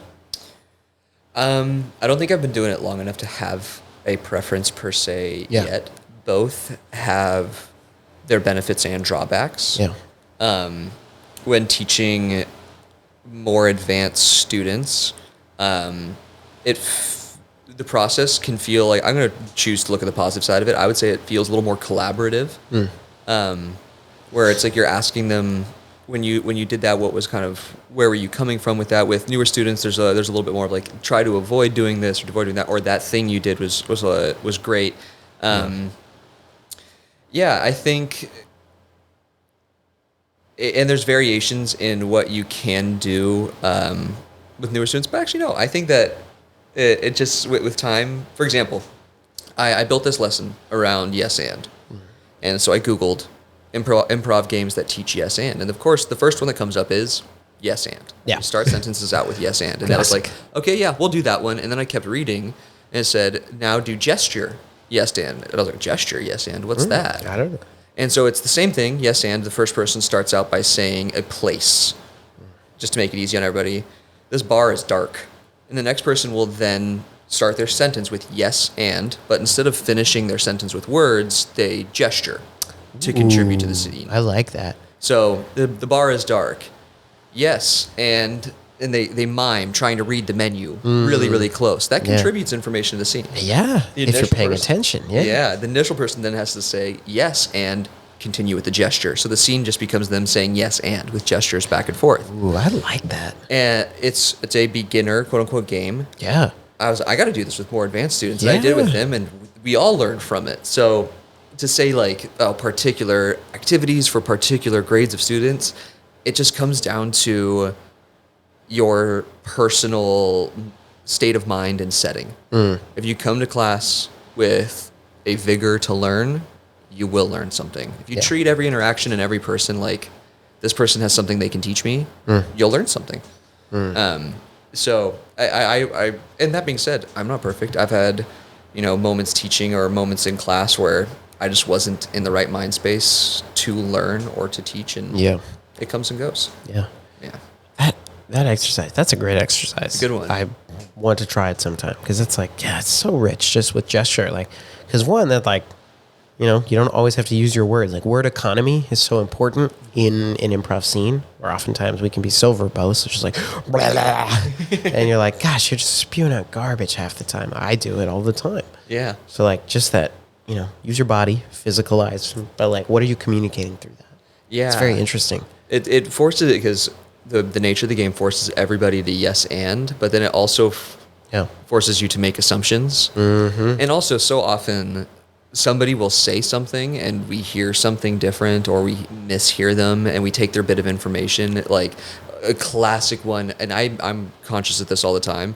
I don't think I've been doing it long enough to have a preference per se yet. Both have their benefits and drawbacks. Yeah. When teaching more advanced students, the process can feel like, I'm going to choose to look at the positive side of it. I would say it feels a little more collaborative, where it's like you're asking them, when you did that, what was kind of, where were you coming from with that? With newer students, there's a little bit more of like, try to avoid doing this or avoid doing that, or that thing you did was great. Yeah, I think, and there's variations in what you can do with newer students, but actually no, I think that it just, with time, for example, I built this lesson around yes and so I Googled improv games that teach yes and of course the first one that comes up is yes and. Yeah. You start sentences out with yes and I was like, okay, yeah, we'll do that one, and then I kept reading and it said, now do gesture yes and I was like, gesture yes and, what's that? I don't know. And so it's the same thing, yes and. The first person starts out by saying a place, just to make it easy on everybody. This bar is dark. And the next person will then start their sentence with yes and, but instead of finishing their sentence with words, they gesture to contribute to the scene. I like that. So the bar is dark. Yes, and they mime trying to read the menu really, really close. That contributes information to the scene. Yeah, The if you're initial paying person- attention. Yeah. Yeah, the initial person then has to say yes and continue with the gesture. So the scene just becomes them saying yes and with gestures back and forth. Ooh, I like that. And it's a beginner, quote unquote, game. Yeah. I got to do this with more advanced students. And I did it with them, and we all learned from it. So to say like particular activities for particular grades of students, it just comes down to your personal state of mind and setting. If you come to class with a vigor to learn, you will learn something. If you treat every interaction and every person like this person has something they can teach me, you'll learn something. So I and that being said, I'm not perfect. I've had, moments teaching or moments in class where I just wasn't in the right mind space to learn or to teach, and it comes and goes. Yeah. Yeah. That exercise, that's a great exercise. Good one. I want to try it sometime because it's like, yeah, it's so rich just with gesture. Like, because one, that like, you know, you don't always have to use your words. Like word economy is so important in an improv scene where oftentimes we can be so verbose. It's just like, blah, blah. And you're like, gosh, you're just spewing out garbage half the time. I do it all the time. Yeah. So like just that, you know, use your body, physicalize, but like, what are you communicating through that? Yeah. It's very interesting. It forces it because the nature of the game forces everybody to yes and, but then it also forces you to make assumptions. Mm-hmm. And also so often somebody will say something and we hear something different or we mishear them and we take their bit of information. Like a classic one, and I'm conscious of this all the time.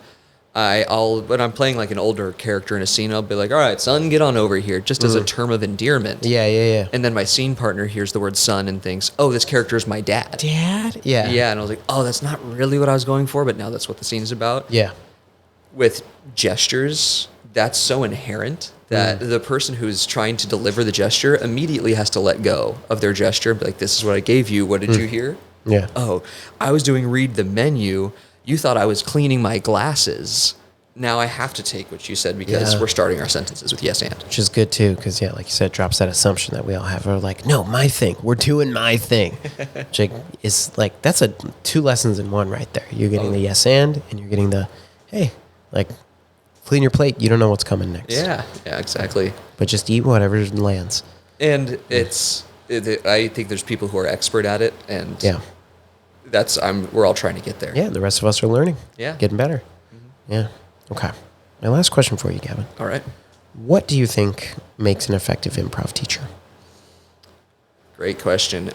When I'm playing like an older character in a scene, I'll be like, all right, son, get on over here, just as a term of endearment. Yeah. And then my scene partner hears the word son and thinks, oh, this character is my dad. Dad? Yeah. Yeah, and I was like, oh, that's not really what I was going for, but now that's what the scene is about. Yeah. With gestures, that's so inherent that the person who's trying to deliver the gesture immediately has to let go of their gesture and be like, this is what I gave you. What did you hear? Yeah. Oh, I was doing read the menu. You thought I was cleaning my glasses. Now I have to take what you said because we're starting our sentences with yes and. Which is good too, because yeah, like you said, it drops that assumption that we all have. We're like, no, my thing. We're doing my thing. Which is like, that's two lessons in one right there. You're getting the yes and you're getting the, hey, like, clean your plate. You don't know what's coming next. Yeah, exactly. But just eat whatever lands. And I think there's people who are expert at it, and we're all trying to get there. Yeah, and the rest of us are learning. Yeah. Getting better. Mm-hmm. Yeah. Okay. My last question for you, Gavin. All right. What do you think makes an effective improv teacher? Great question.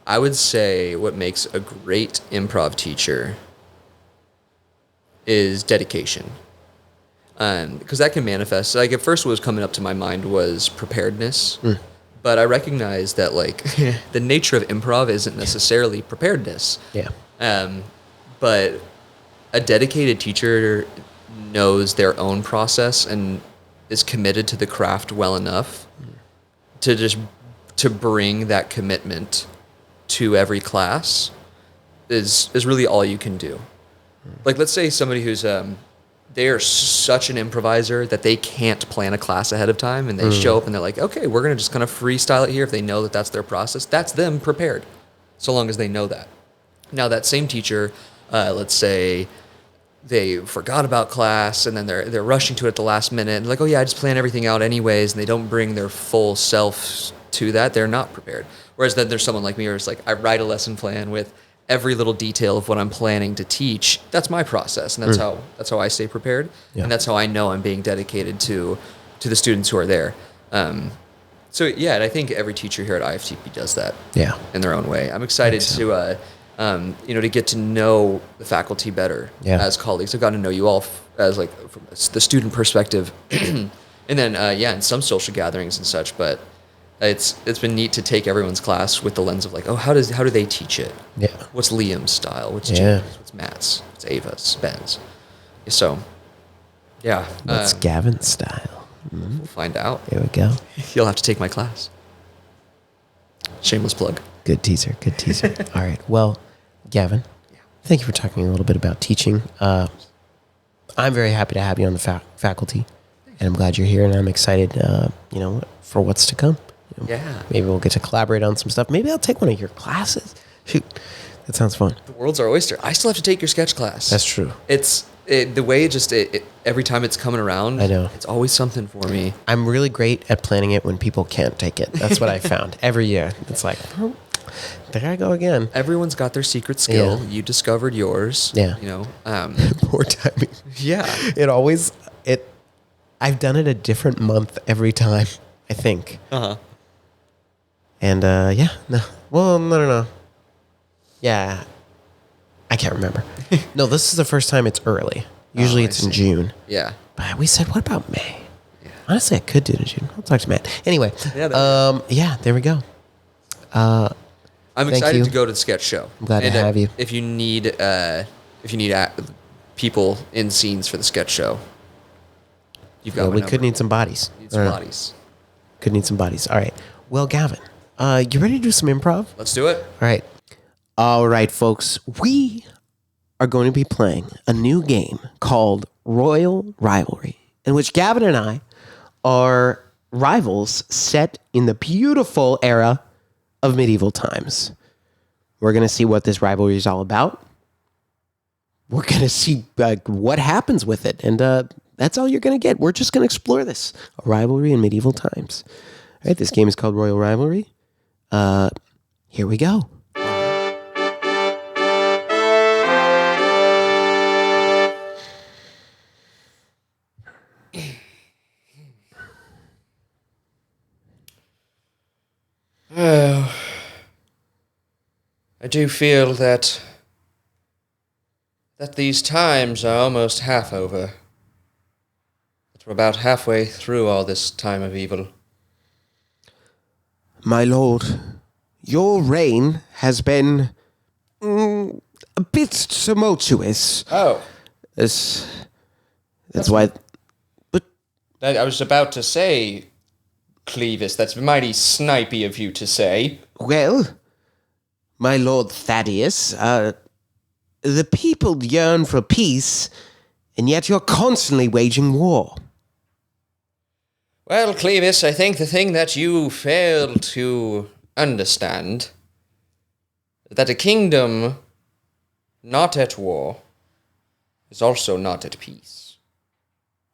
I would say what makes a great improv teacher is dedication. Because that can manifest. Like at first what was coming up to my mind was preparedness. But I recognize that like the nature of improv isn't necessarily preparedness. Yeah. But a dedicated teacher knows their own process and is committed to the craft well enough to bring that commitment to every class is really all you can do. Like let's say somebody who's they are such an improviser that they can't plan a class ahead of time, and they show up and they're like, okay, we're going to just kind of freestyle it here. If they know that that's their process, that's them prepared, so long as they know that. Now that same teacher, let's say they forgot about class and then they're rushing to it at the last minute and like, oh yeah, I just plan everything out anyways, and they don't bring their full self to that, they're not prepared. Whereas then there's someone like me where it's like, I write a lesson plan with every little detail of what I'm planning to teach. That's my process, and that's how I stay prepared, and that's how I know I'm being dedicated to the students who are there. So yeah, and I think every teacher here at IFTP does that. Yeah, in their own way. I'm excited to get to know the faculty better as colleagues. I've gotten to know you all as like from the student perspective, and then in some social gatherings and such, but. It's been neat to take everyone's class with the lens of like, oh, how do they teach it? Yeah. What's Liam's style? What's James? What's Matt's? What's Ava's? Ben's? So, yeah. What's Gavin's style? We'll find out. Here we go. You'll have to take my class. Shameless plug. Good teaser. All right. Well, Gavin, thank you for talking a little bit about teaching. I'm very happy to have you on the faculty, and I'm glad you're here, and I'm excited, for what's to come. Yeah. Maybe we'll get to collaborate on some stuff. Maybe I'll take one of your classes. Shoot, that sounds fun. The world's our oyster. I still have to take your sketch class. That's true. The way every time it's coming around, I know. It's always something for me. I'm really great at planning it when people can't take it. That's what I found. Every year. It's like, oh, there I go again. Everyone's got their secret skill. Yeah. You discovered yours. Yeah. Poor timing. Yeah. I've done it a different month every time, I think. Uh-huh. And, no. Yeah. I can't remember. No, this is the first time it's early. Usually it's in June. Yeah. But we said, what about May? Yeah. Honestly, I could do it in June. I'll talk to Matt. Anyway. There we go. I'm excited to go to the sketch show. I'm glad to have you. If you need people in scenes for the sketch show, you've got my number. Could need some bodies. Could need some bodies. All right. Well, Gavin, You ready to do some improv? Let's do it. All right, folks. We are going to be playing a new game called Royal Rivalry, in which Gavin and I are rivals set in the beautiful era of medieval times. We're going to see what this rivalry is all about. We're going to see what happens with it. And that's all you're going to get. We're just going to explore this. A rivalry in medieval times. All right, this game is called Royal Rivalry. Here we go. I do feel that these times are almost half over. That we're about halfway through all this time of evil. My lord, your reign has been a bit tumultuous. Oh. That's why... But I was about to say, Clevis, that's mighty snipey of you to say. Well, my lord Thaddeus, the people yearn for peace, and yet you're constantly waging war. Well, Clevis, I think the thing that you fail to understand is that a kingdom not at war is also not at peace.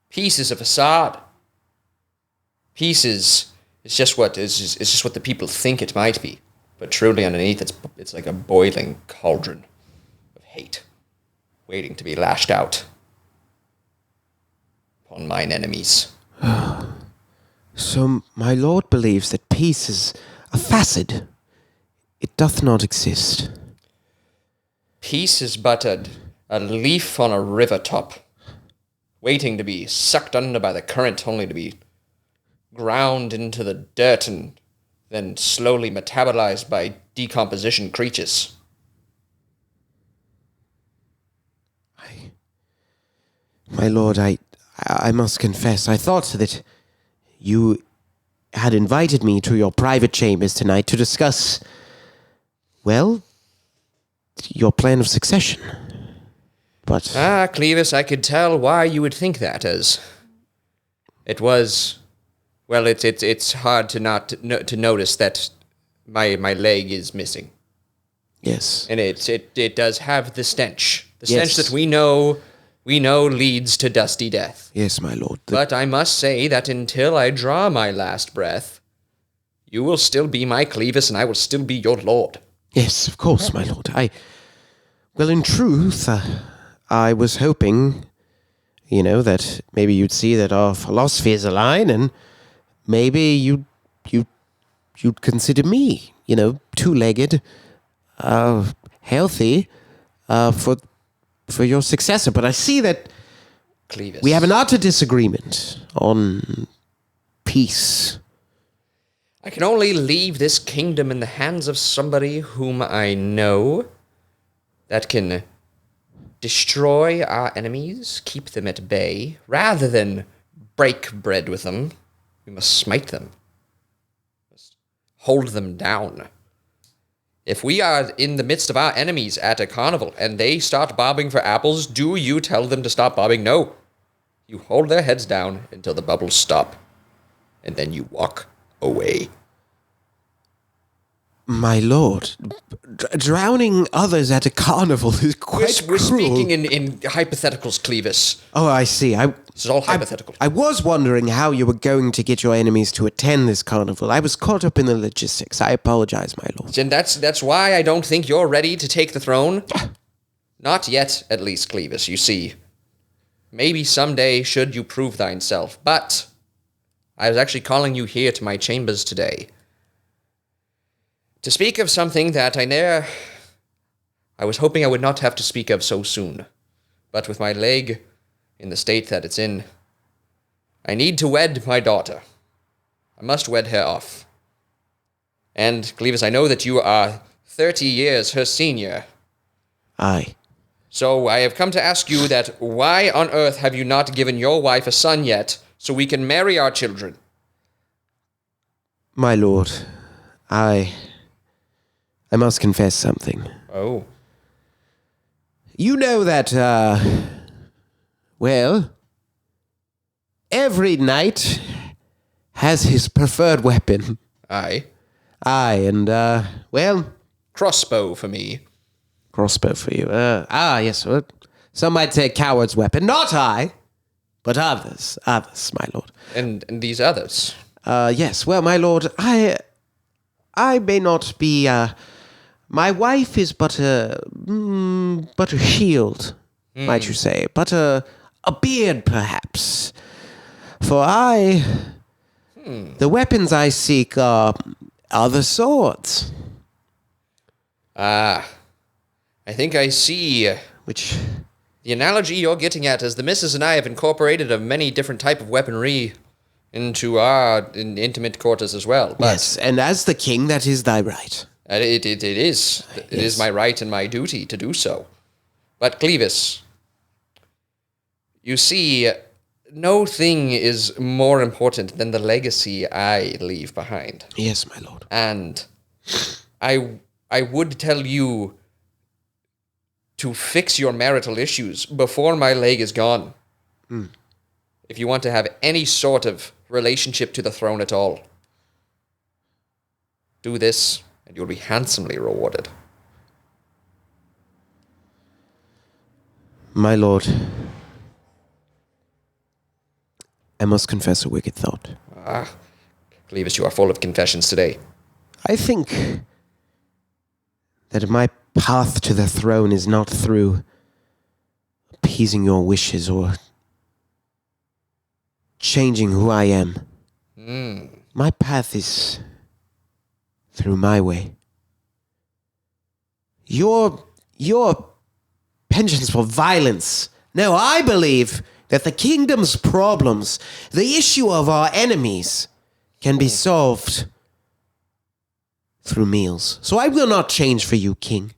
Peace is a facade. Peace is just what the people think it might be, but truly underneath it's like a boiling cauldron of hate, waiting to be lashed out upon mine enemies. So my lord believes that peace is a facade. It doth not exist. Peace is but a leaf on a river top, waiting to be sucked under by the current, only to be ground into the dirt and then slowly metabolized by decomposition creatures. My lord, I must confess, I thought that you had invited me to your private chambers tonight to discuss, well, your plan of succession. But... Clevis, I could tell why you would think that, as it was... Well, it's hard to notice that my leg is missing. Yes. And it does have the stench. The Yes. stench that we know leads to dusty death. Yes, my lord. But I must say that until I draw my last breath, you will still be my Clevis and I will still be your lord. Yes, of course, my lord. Well, in truth, I was hoping, that maybe you'd see that our philosophies align, and maybe you'd consider me, two-legged, healthy, for your successor. But I see that Clevis. we have an utter disagreement on peace. I can only leave this kingdom in the hands of somebody whom I know that can destroy our enemies, keep them at bay, rather than break bread with them. We must smite them. We must hold them down. If we are in the midst of our enemies at a carnival and they start bobbing for apples, do you tell them to stop bobbing? No. You hold their heads down until the bubbles stop, and then you walk away. My lord, drowning others at a carnival is quite We're cruel. speaking in hypotheticals, Clevis. Oh, I see. This is all hypothetical. I was wondering how you were going to get your enemies to attend this carnival. I was caught up in the logistics. I apologize, my lord. And that's why I don't think you're ready to take the throne. Not yet, at least, Clevis, you see. Maybe someday should you prove thyself. But I was actually calling you here to my chambers today to speak of something that I was hoping I would not have to speak of so soon. But with my leg in the state that it's in, I need to wed my daughter. I must wed her off. And, Clevis, I know that you are 30 years her senior. Aye. So I have come to ask you that why on earth have you not given your wife a son yet so we can marry our children? My lord, I must confess something. Oh. You know that, every knight has his preferred weapon. Aye. Aye, and, Crossbow for me. crossbow for you. Yes, well, some might say coward's weapon. Not I, but others, my lord. And these others. Yes, well, my lord, I may not be, my wife is but a shield, might you say, but a beard, perhaps. For the weapons I seek are the swords. I think I see. Which, The analogy you're getting at is the missus and I have incorporated a many different type of weaponry into our intimate quarters as well. But yes, and as the king, that is thy right. It is. It is my right and my duty to do so. But Clevis, you see, no thing is more important than the legacy I leave behind. Yes, my lord. And I would tell you to fix your marital issues before my leg is gone. If you want to have any sort of relationship to the throne at all, do this, and you'll be handsomely rewarded. My lord, I must confess a wicked thought. Clevis, you are full of confessions today. I think that my path to the throne is not through appeasing your wishes or changing who I am. My path is through my way. Your penchants for violence. No, I believe that the kingdom's problems, the issue of our enemies, can be solved through meals. So I will not change for you, king.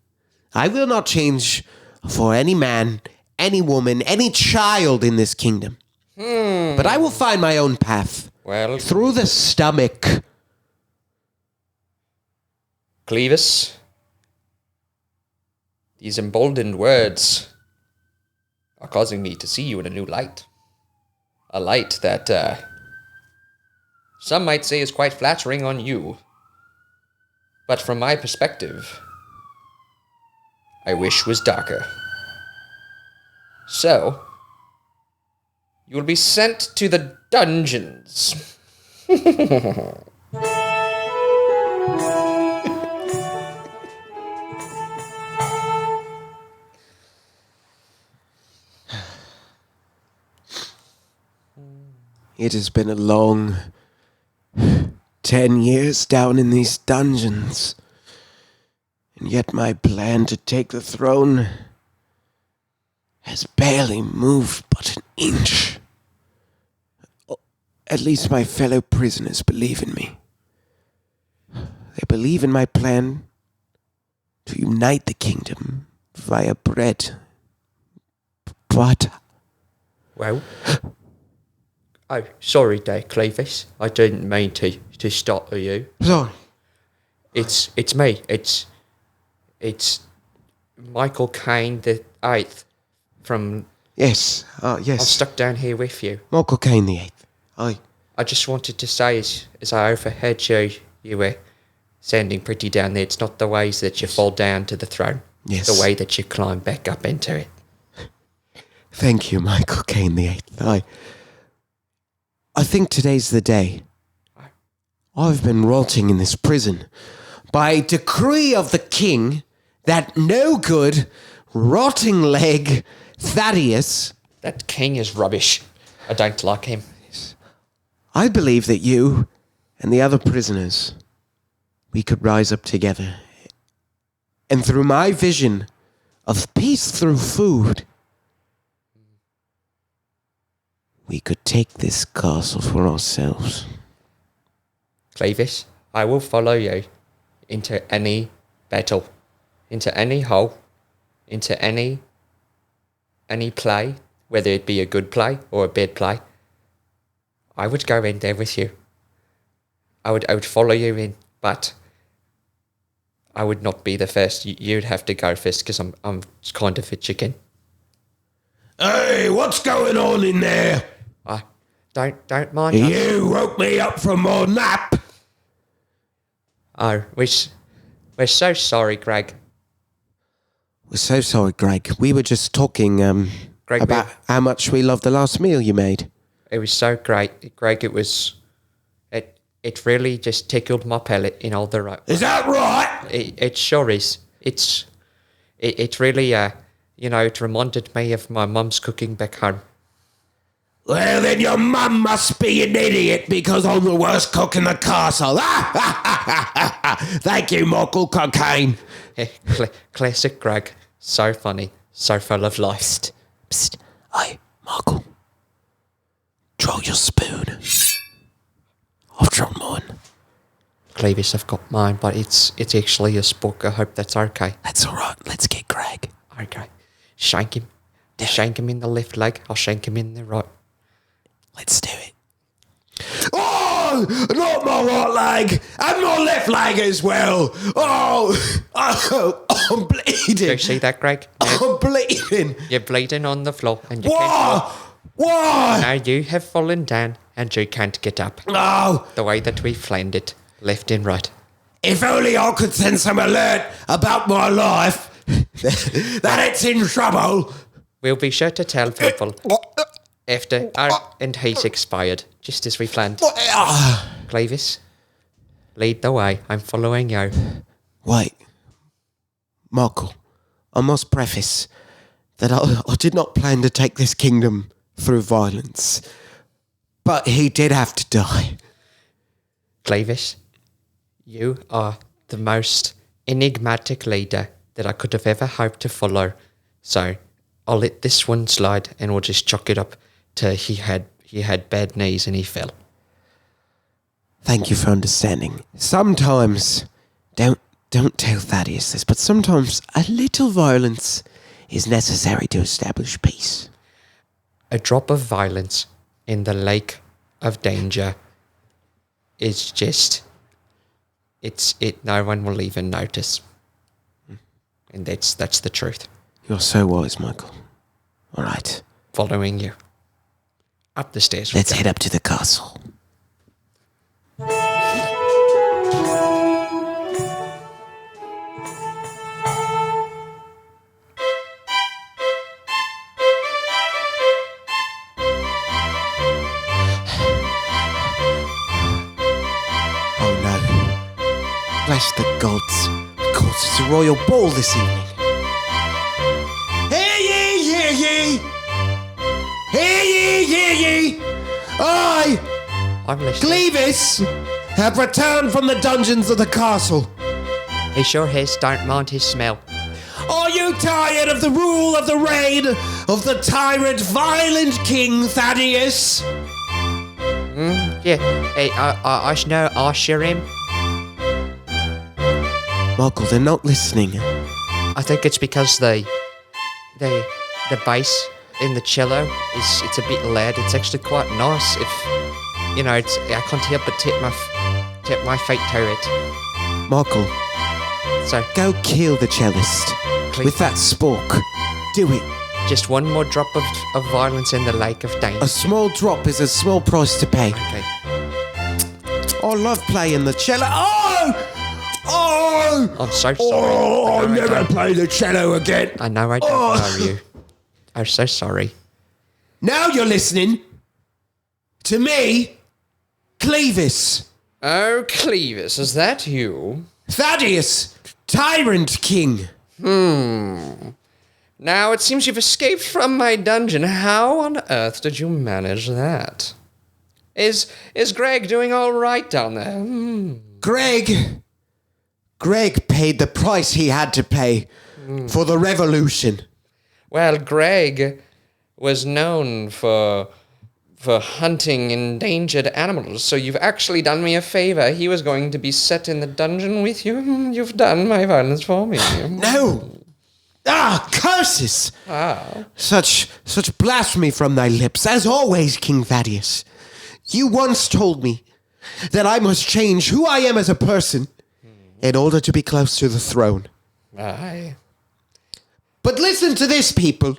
I will not change for any man, any woman, any child in this kingdom. But I will find my own path. Well, Through the stomach. Clevis, these emboldened words are causing me to see you in a new light. A light that some might say is quite flattering on you. But from my perspective, I wish was darker. So, you will be sent to the dungeons. It has been a long 10 years down in these dungeons. And yet my plan to take the throne has barely moved but an inch. At least my fellow prisoners believe in me. They believe in my plan to unite the kingdom via bread, butter. Well, oh, sorry there, Clevis. I didn't mean to stop you. Sorry. It's me. It's Michael Caine the Eighth from. Yes, I'm yes. stuck down here with you. Michael Caine the Eighth. I just wanted to say, as I overheard you were sounding pretty down there. It's not the ways that you fall down to the throne. Yes. It's the way that you climb back up into it. Thank you, Michael Caine the Eighth. I think today's the day. I've been rotting in this prison by decree of the king that no good, rotting leg Thaddeus. That king is rubbish. I don't like him. I believe that you and the other prisoners, we could rise up together. And through my vision of peace through food, we could take this castle for ourselves. Clevis, I will follow you into any battle, into any hole, into any play, whether it be a good play or a bad play. I would go in there with you. I would follow you in, but I would not be the first. You'd have to go first because I'm kind of a chicken. Hey, what's going on in there? Don't mind. You woke me up from my nap. Oh, we're so sorry, Greg. We're so sorry, Greg. We were just talking Greg, about how much we loved the last meal you made. It was so great, Greg. It really just tickled my palate in all the right way. Is that right? It sure is. It really it reminded me of my mum's cooking back home. Well, then your mum must be an idiot because I'm the worst cook in the castle. Thank you, Michael Cocaine. Classic Greg. So funny. So full of life. Psst. Hey, Michael. Draw your spoon. I've drawn mine. Clevis, I've got mine, but it's actually a spork. I hope that's okay. That's all right. Let's get Greg. Okay. Shank him. Shank him in the left leg. I'll shank him in the right. Let's do it. Oh, not my right leg, and my left leg as well. Oh, I'm bleeding. Do you see that, Greg? I'm bleeding. You're bleeding on the floor, and you Why? can't. Why? Now you have fallen down, and you can't get up. No. The way that we flamed it, left and right. If only I could send some alert about my life that it's in trouble. We'll be sure to tell people after and he's expired, just as we planned. Clavis, lead the way. I'm following you. Wait. Michael, I must preface that I did not plan to take this kingdom through violence. But he did have to die. Clavis, you are the most enigmatic leader that I could have ever hoped to follow. So I'll let this one slide and we'll just chalk it up to he had bad knees and he fell. Thank you for understanding. Sometimes, don't tell Thaddeus this, but sometimes a little violence is necessary to establish peace. A drop of violence in the lake of danger is just, no one will even notice. And that's the truth. You're so wise, Michael. All right. Following you. Up the stairs. Let's head up to the castle. Oh no. Bless the gods. Of course, it's a royal ball this evening. Hear ye, hear ye. Hear ye, hear ye. I'm listening. Clevis, have returned from the dungeons of the castle. He sure has. Don't mind his smell. Are you tired of the rule of the reign of the tyrant, violent King Thaddeus? Yeah. Hey, I know. I sure am. Michael, they're not listening. I think it's because the bass in the cello it's a bit loud. It's actually quite nice. If I can't help but tap my feet to it. Michael, So go kill the cellist with that spork. Do it. just one more drop of violence in the lake of danger. A small drop is a small price to pay. Okay. I love playing the cello. Oh! I'm so sorry. Oh, I I'll know I never don't- play the cello again. I know I don't know you. I'm so sorry. Now you're listening to me, Clevis. Oh, Clevis, is that you? Thaddeus, Tyrant King. Now, it seems you've escaped from my dungeon. How on earth did you manage that? Is Greg doing all right down there? Greg paid the price he had to pay for the revolution. Well, Greg was known for hunting endangered animals, so you've actually done me a favor. He was going to be set in the dungeon with you. You've done my violence for me. No! Curses! Wow. Such blasphemy from thy lips, as always, King Thaddeus. You once told me that I must change who I am as a person in order to be close to the throne. Aye. But listen to this, people.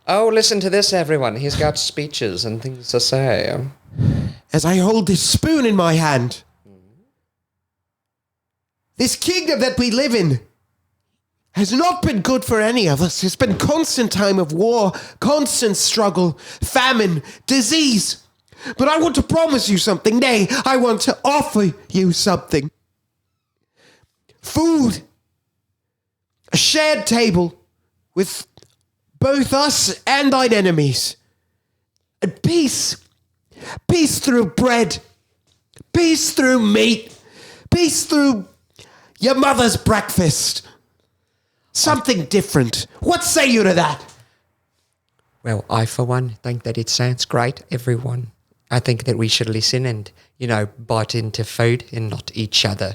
Oh, listen to this, everyone. He's got speeches and things to say. As I hold this spoon in my hand, this kingdom that we live in has not been good for any of us. It's been constant time of war, constant struggle, famine, disease. But I want to promise you something. Nay, I want to offer you something. Food. A shared table with both us and thine enemies. And peace. Peace through bread. Peace through meat. Peace through your mother's breakfast. Something different. What say you to that? Well, I, for one, think that it sounds great, everyone. I think that we should listen and, bite into food and not each other.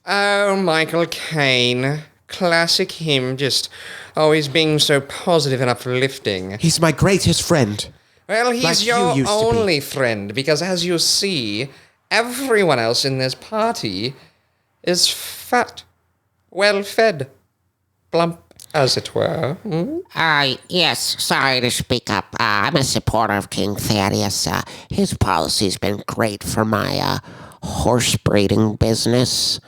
Oh, Michael Caine. Classic him, just always being so positive and uplifting. He's my greatest friend. Well, he's Like your you used to be. only friend, because as you see, everyone else in this party is fat, well-fed, plump, as it were. Yes, sorry to speak up. I'm a supporter of King Thaddeus. His policy's been great for my horse breeding business.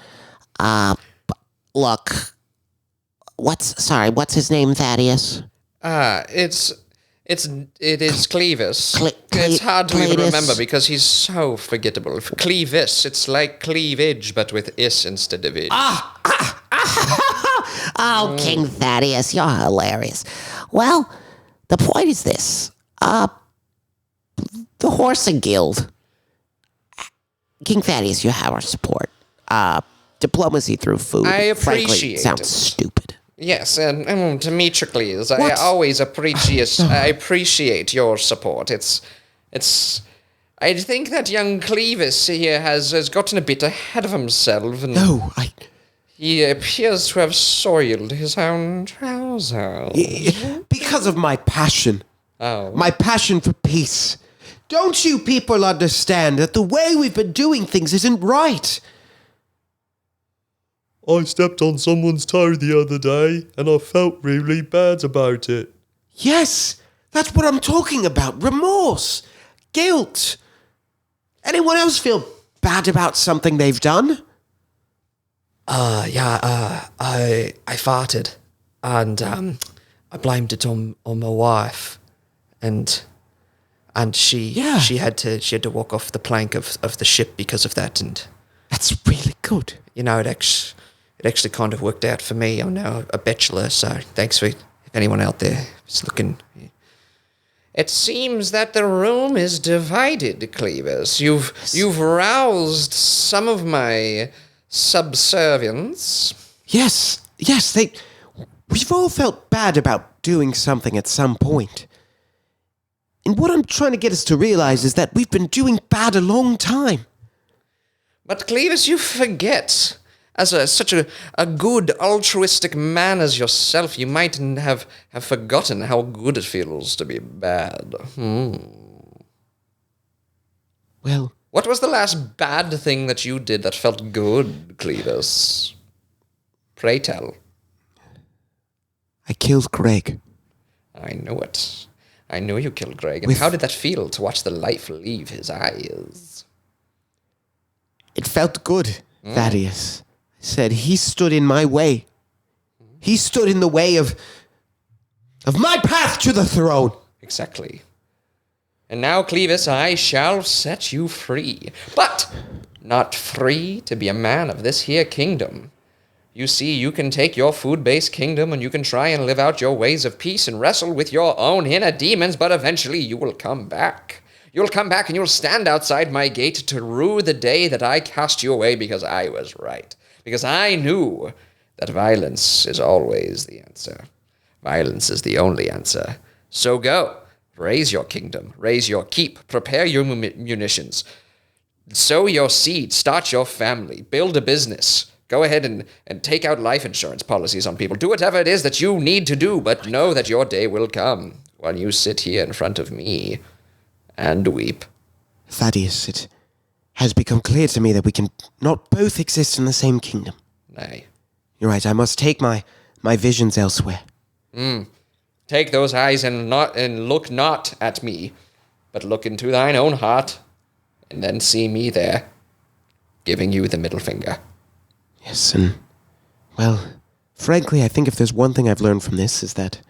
Look, what's his name, Thaddeus? It is Clevis. It's hard to even Cletus. remember because he's so forgettable. Clevis, it's like cleavage, but with is instead of it. Oh, King Thaddeus, you're hilarious. Well, the point is this. The Horsing Guild. King Thaddeus, you have our support. Diplomacy through food. I Frankly, appreciate sounds it. stupid. Yes, and Demetricles, I What? always appreciate your support. I think that young Clevis here has gotten a bit ahead of himself, and No, he appears to have soiled his own trousers. because of my passion. Oh. My passion for peace. Don't you people understand that the way we've been doing things isn't right? I stepped on someone's toe the other day and I felt really bad about it. Yes, that's what I'm talking about. Remorse. Guilt. Anyone else feel bad about something they've done? I farted, and I blamed it on my wife, and she had to walk off the plank of the ship because of that, and That's really good. it actually kind of worked out for me. I'm now a bachelor, so thanks for if anyone out there is looking. It seems that the room is divided, Clevis. You've roused some of my subservience. Yes, we've all felt bad about doing something at some point. And what I'm trying to get us to realize is that we've been doing bad a long time. But Clevis, you forget. As such a good, altruistic man as yourself, you might have forgotten how good it feels to be bad. Well, What was the last bad thing that you did that felt good, Clevis? Pray tell. I killed Greg. I know it. I know you killed Greg. And how did that feel to watch the life leave his eyes? It felt good, Thaddeus. I said he stood in my way. He stood in the way of my path to the throne. Exactly. And now, Clevis, I shall set you free. But not free to be a man of this here kingdom. You see, you can take your food-based kingdom and you can try and live out your ways of peace and wrestle with your own inner demons, but eventually you will come back. You'll come back and you'll stand outside my gate to rue the day that I cast you away because I was right. Because I knew that violence is always the answer. Violence is the only answer. So go. Raise your kingdom. Raise your keep. Prepare your munitions. Sow your seed. Start your family. Build a business. Go ahead and take out life insurance policies on people. Do whatever it is that you need to do, but know that your day will come when you sit here in front of me and weep. Thaddeus, it has become clear to me that we can not both exist in the same kingdom. Nay. You're right, I must take my visions elsewhere. Take those eyes and look not at me, but look into thine own heart, and then see me there, giving you the middle finger. Yes, and, well, frankly, I think if there's one thing I've learned from this is that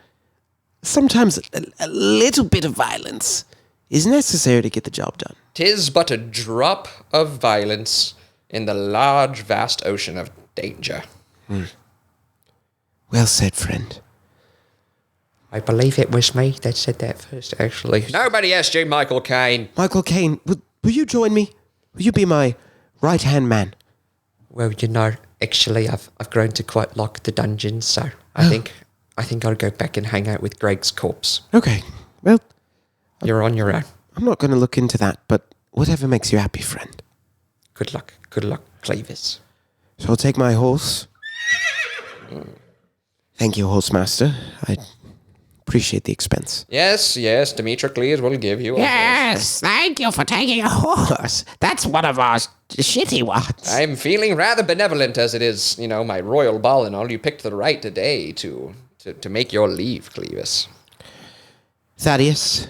sometimes a little bit of violence is necessary to get the job done. 'Tis but a drop of violence in the large, vast ocean of danger. Well said, friend. I believe it was me that said that first, actually. Nobody asked you, Michael Caine. Michael Caine, will you join me? Will you be my right-hand man? Well, actually, I've grown to quite like the dungeons, so I think I'll go back and hang out with Greg's corpse. Okay, well, You're on your own. I'm not going to look into that, but whatever makes you happy, friend. Good luck, Clevis. So I'll take my horse. Thank you, horse master. I appreciate the expense. Yes, Demetrocles will give you a horse. Yes, thank you for taking a horse. That's one of our shitty ones. I'm feeling rather benevolent as it is, my royal ball and all. You picked the right day to make your leave, Clevis. Thaddeus,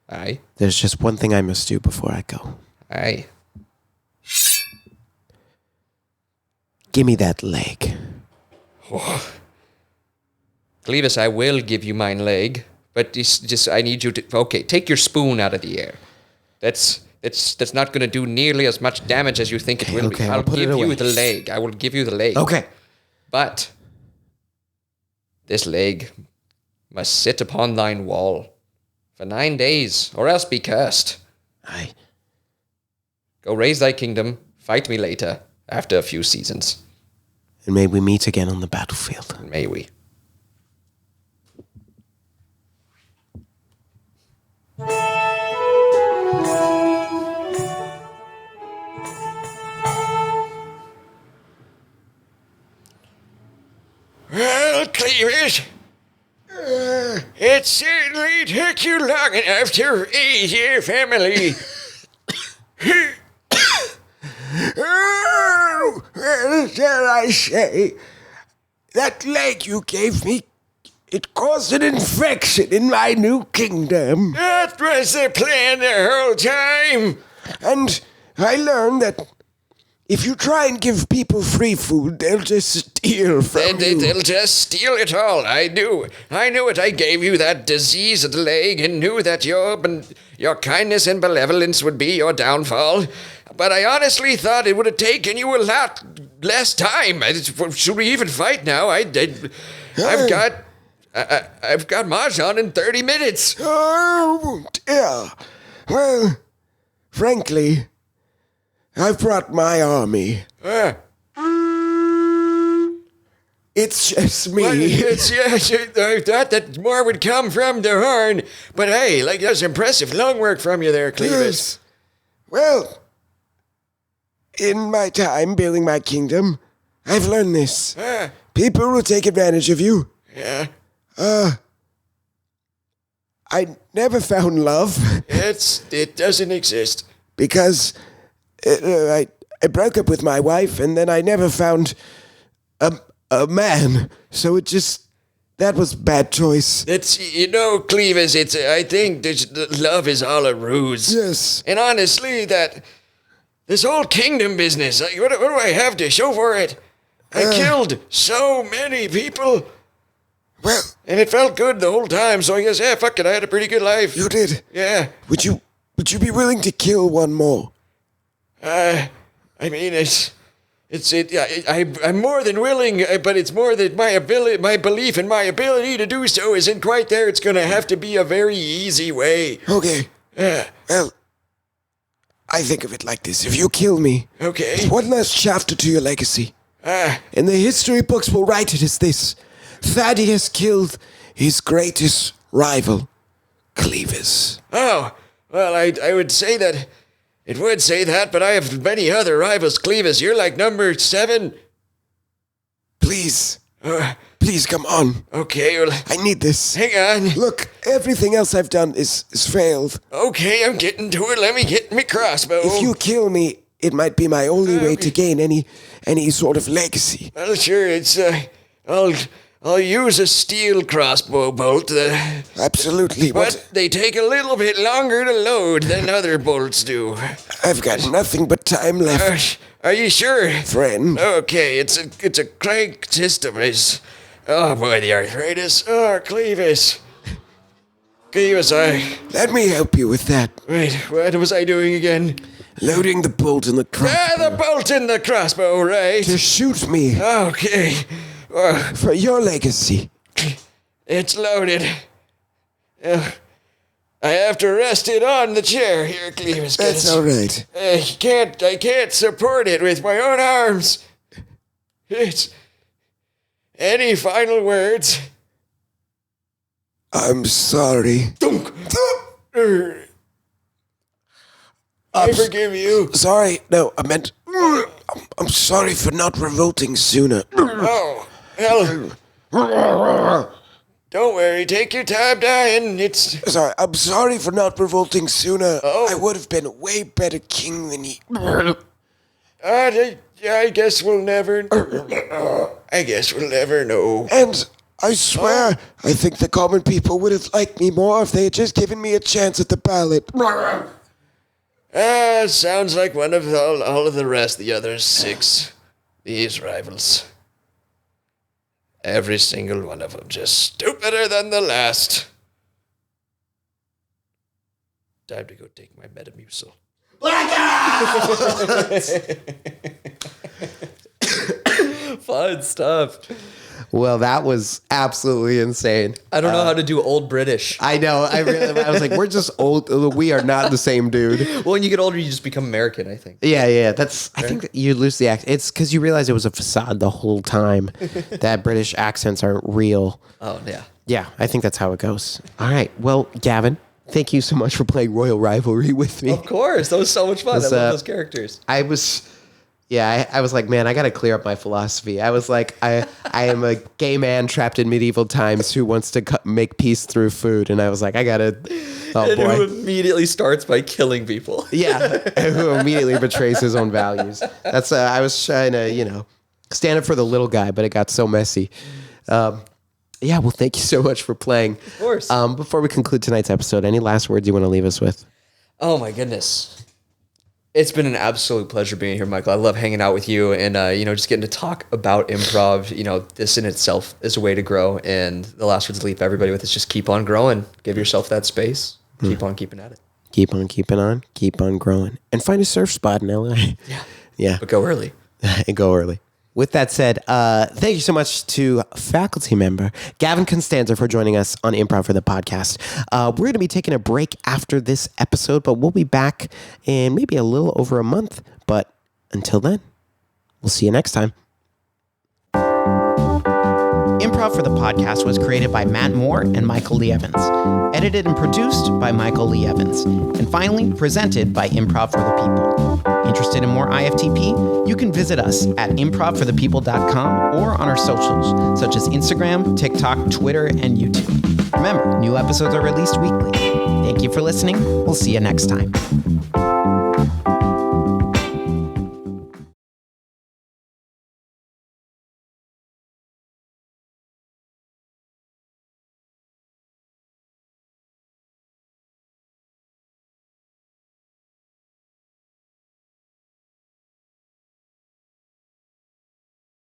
Aye. there's just one thing I must do before I go. Aye. Give me that leg. Clevis, I will give you mine leg, but just I need you to... Okay, take your spoon out of the air. That's not going to do nearly as much damage as you think it will be. I'll put it give away. you the leg. I will give you the leg. Okay. But this leg must sit upon thine wall for 9 days, or else be cursed. Aye. Go raise thy kingdom, fight me later, after a few seasons. And may we meet again on the battlefield. May we. Well, Clevis, it certainly took you long enough to raise your family. Oh, well, shall I say, that leg you gave me, it caused an infection in my new kingdom. That was the plan the whole time. And I learned that if you try and give people free food, they'll just steal from you. They'll just steal it all. I knew it. I gave you that diseased leg and knew that your kindness and benevolence would be your downfall. But I honestly thought it would have taken you a lot less time. Should we even fight now? I've got Mahjong in 30 minutes. Oh, yeah. Well, frankly, I've brought my army. It's just me. I thought that more would come from the Horn. But hey, that's impressive long work from you there, Clevis. Yes. Well, in my time building my kingdom, I've learned this. People will take advantage of you. Yeah. I never found love. It doesn't exist. Because I broke up with my wife, and then I never found a man. So that was bad choice. Clevis, I think love is all a ruse. Yes. And honestly, this whole kingdom business, what do I have to show for it? I killed so many people. Well, and it felt good the whole time, so I guess, fuck it, I had a pretty good life. You did? Yeah. Would you be willing to kill one more? I'm more than willing, but it's more that my belief in my ability to do so isn't quite there. It's gonna have to be a very easy way. Okay. Well, I think of it like this. If you kill me, okay, it's one last chapter to your legacy. And the history books will write it as this. Thaddeus killed his greatest rival, Clevis. Oh, well, I would say that. It would say that, but I have many other rivals, Clevis. You're like number 7. Please. Please, come on. Okay, well... I need this. Hang on. Look, everything else I've done is failed. Okay, I'm getting to it. Let me get my crossbow. If you kill me, it might be my only way to gain any sort of legacy. Well, sure, it's, I'll use a steel crossbow bolt. Absolutely. But they take a little bit longer to load than other bolts do. I've got nothing but time left, Are you sure? friend. Okay, it's a crank system. Oh boy, the arthritis. Oh, Clevis. Clevis, Let me help you with that. Wait, what was I doing again? Loading the bolt in the crossbow. The bolt in the crossbow, right? To shoot me Okay. for your legacy. It's loaded. I have to rest it on the chair here, Clevis. That's all right. I can't support it with my own arms. Any final words? I'm sorry. I forgive you. Sorry. No, I meant. I'm sorry for not revolting sooner. Oh, hell. Don't worry. Take your time dying. Sorry, I'm sorry for not revolting sooner. Oh. I would have been a way better king than you. I guess we'll never. I guess we'll never know. And I swear, I think the common people would have liked me more if they had just given me a chance at the ballot. Sounds like one of all of the rest, the other 6. These rivals. Every single one of them just stupider than the last. Time to go take my Metamucil. Fun stuff. Well, that was absolutely insane. I don't know how to do old British. I know. I was like, we're just old. We are not the same dude. Well, when you get older, you just become American, I think. Yeah. I think that you lose the accent. It's because you realize it was a facade the whole time. That British accents aren't real. Oh, yeah. Yeah, I think that's how it goes. All right. Well, Gavin, thank you so much for playing Royal Rivalry with me. Of course. That was so much fun. I love those characters. I was like, man, I got to clear up my philosophy. I was like, I am a gay man trapped in medieval times who wants to make peace through food. And I was like, I got to, oh And who boy. immediately starts by killing people. Yeah, who immediately betrays his own values. That's, I was trying to, stand up for the little guy, but it got so messy. Yeah, well, thank you so much for playing. Of course. Before we conclude tonight's episode, any last words you want to leave us with? Oh, my goodness. It's been an absolute pleasure being here, Michael. I love hanging out with you and, just getting to talk about improv. This in itself is a way to grow. And the last words to leave everybody with is just keep on growing. Give yourself that space. Keep on keeping at it. Keep on keeping on. Keep on growing. And find a surf spot in LA. Yeah. But go early. And go early. With that said, thank you so much to faculty member Gavin Konstanzer for joining us on Improv for the podcast. We're going to be taking a break after this episode, but we'll be back in maybe a little over a month. But until then, we'll see you next time. Improv for the podcast was created by Matt Moore and Michael Lee Evans. Edited and produced by Michael Lee Evans. And finally, presented by Improv for the People. Interested in more IFTP? You can visit us at improvforthepeople.com or on our socials, such as Instagram, TikTok, Twitter, and YouTube. Remember, new episodes are released weekly. Thank you for listening. We'll see you next time.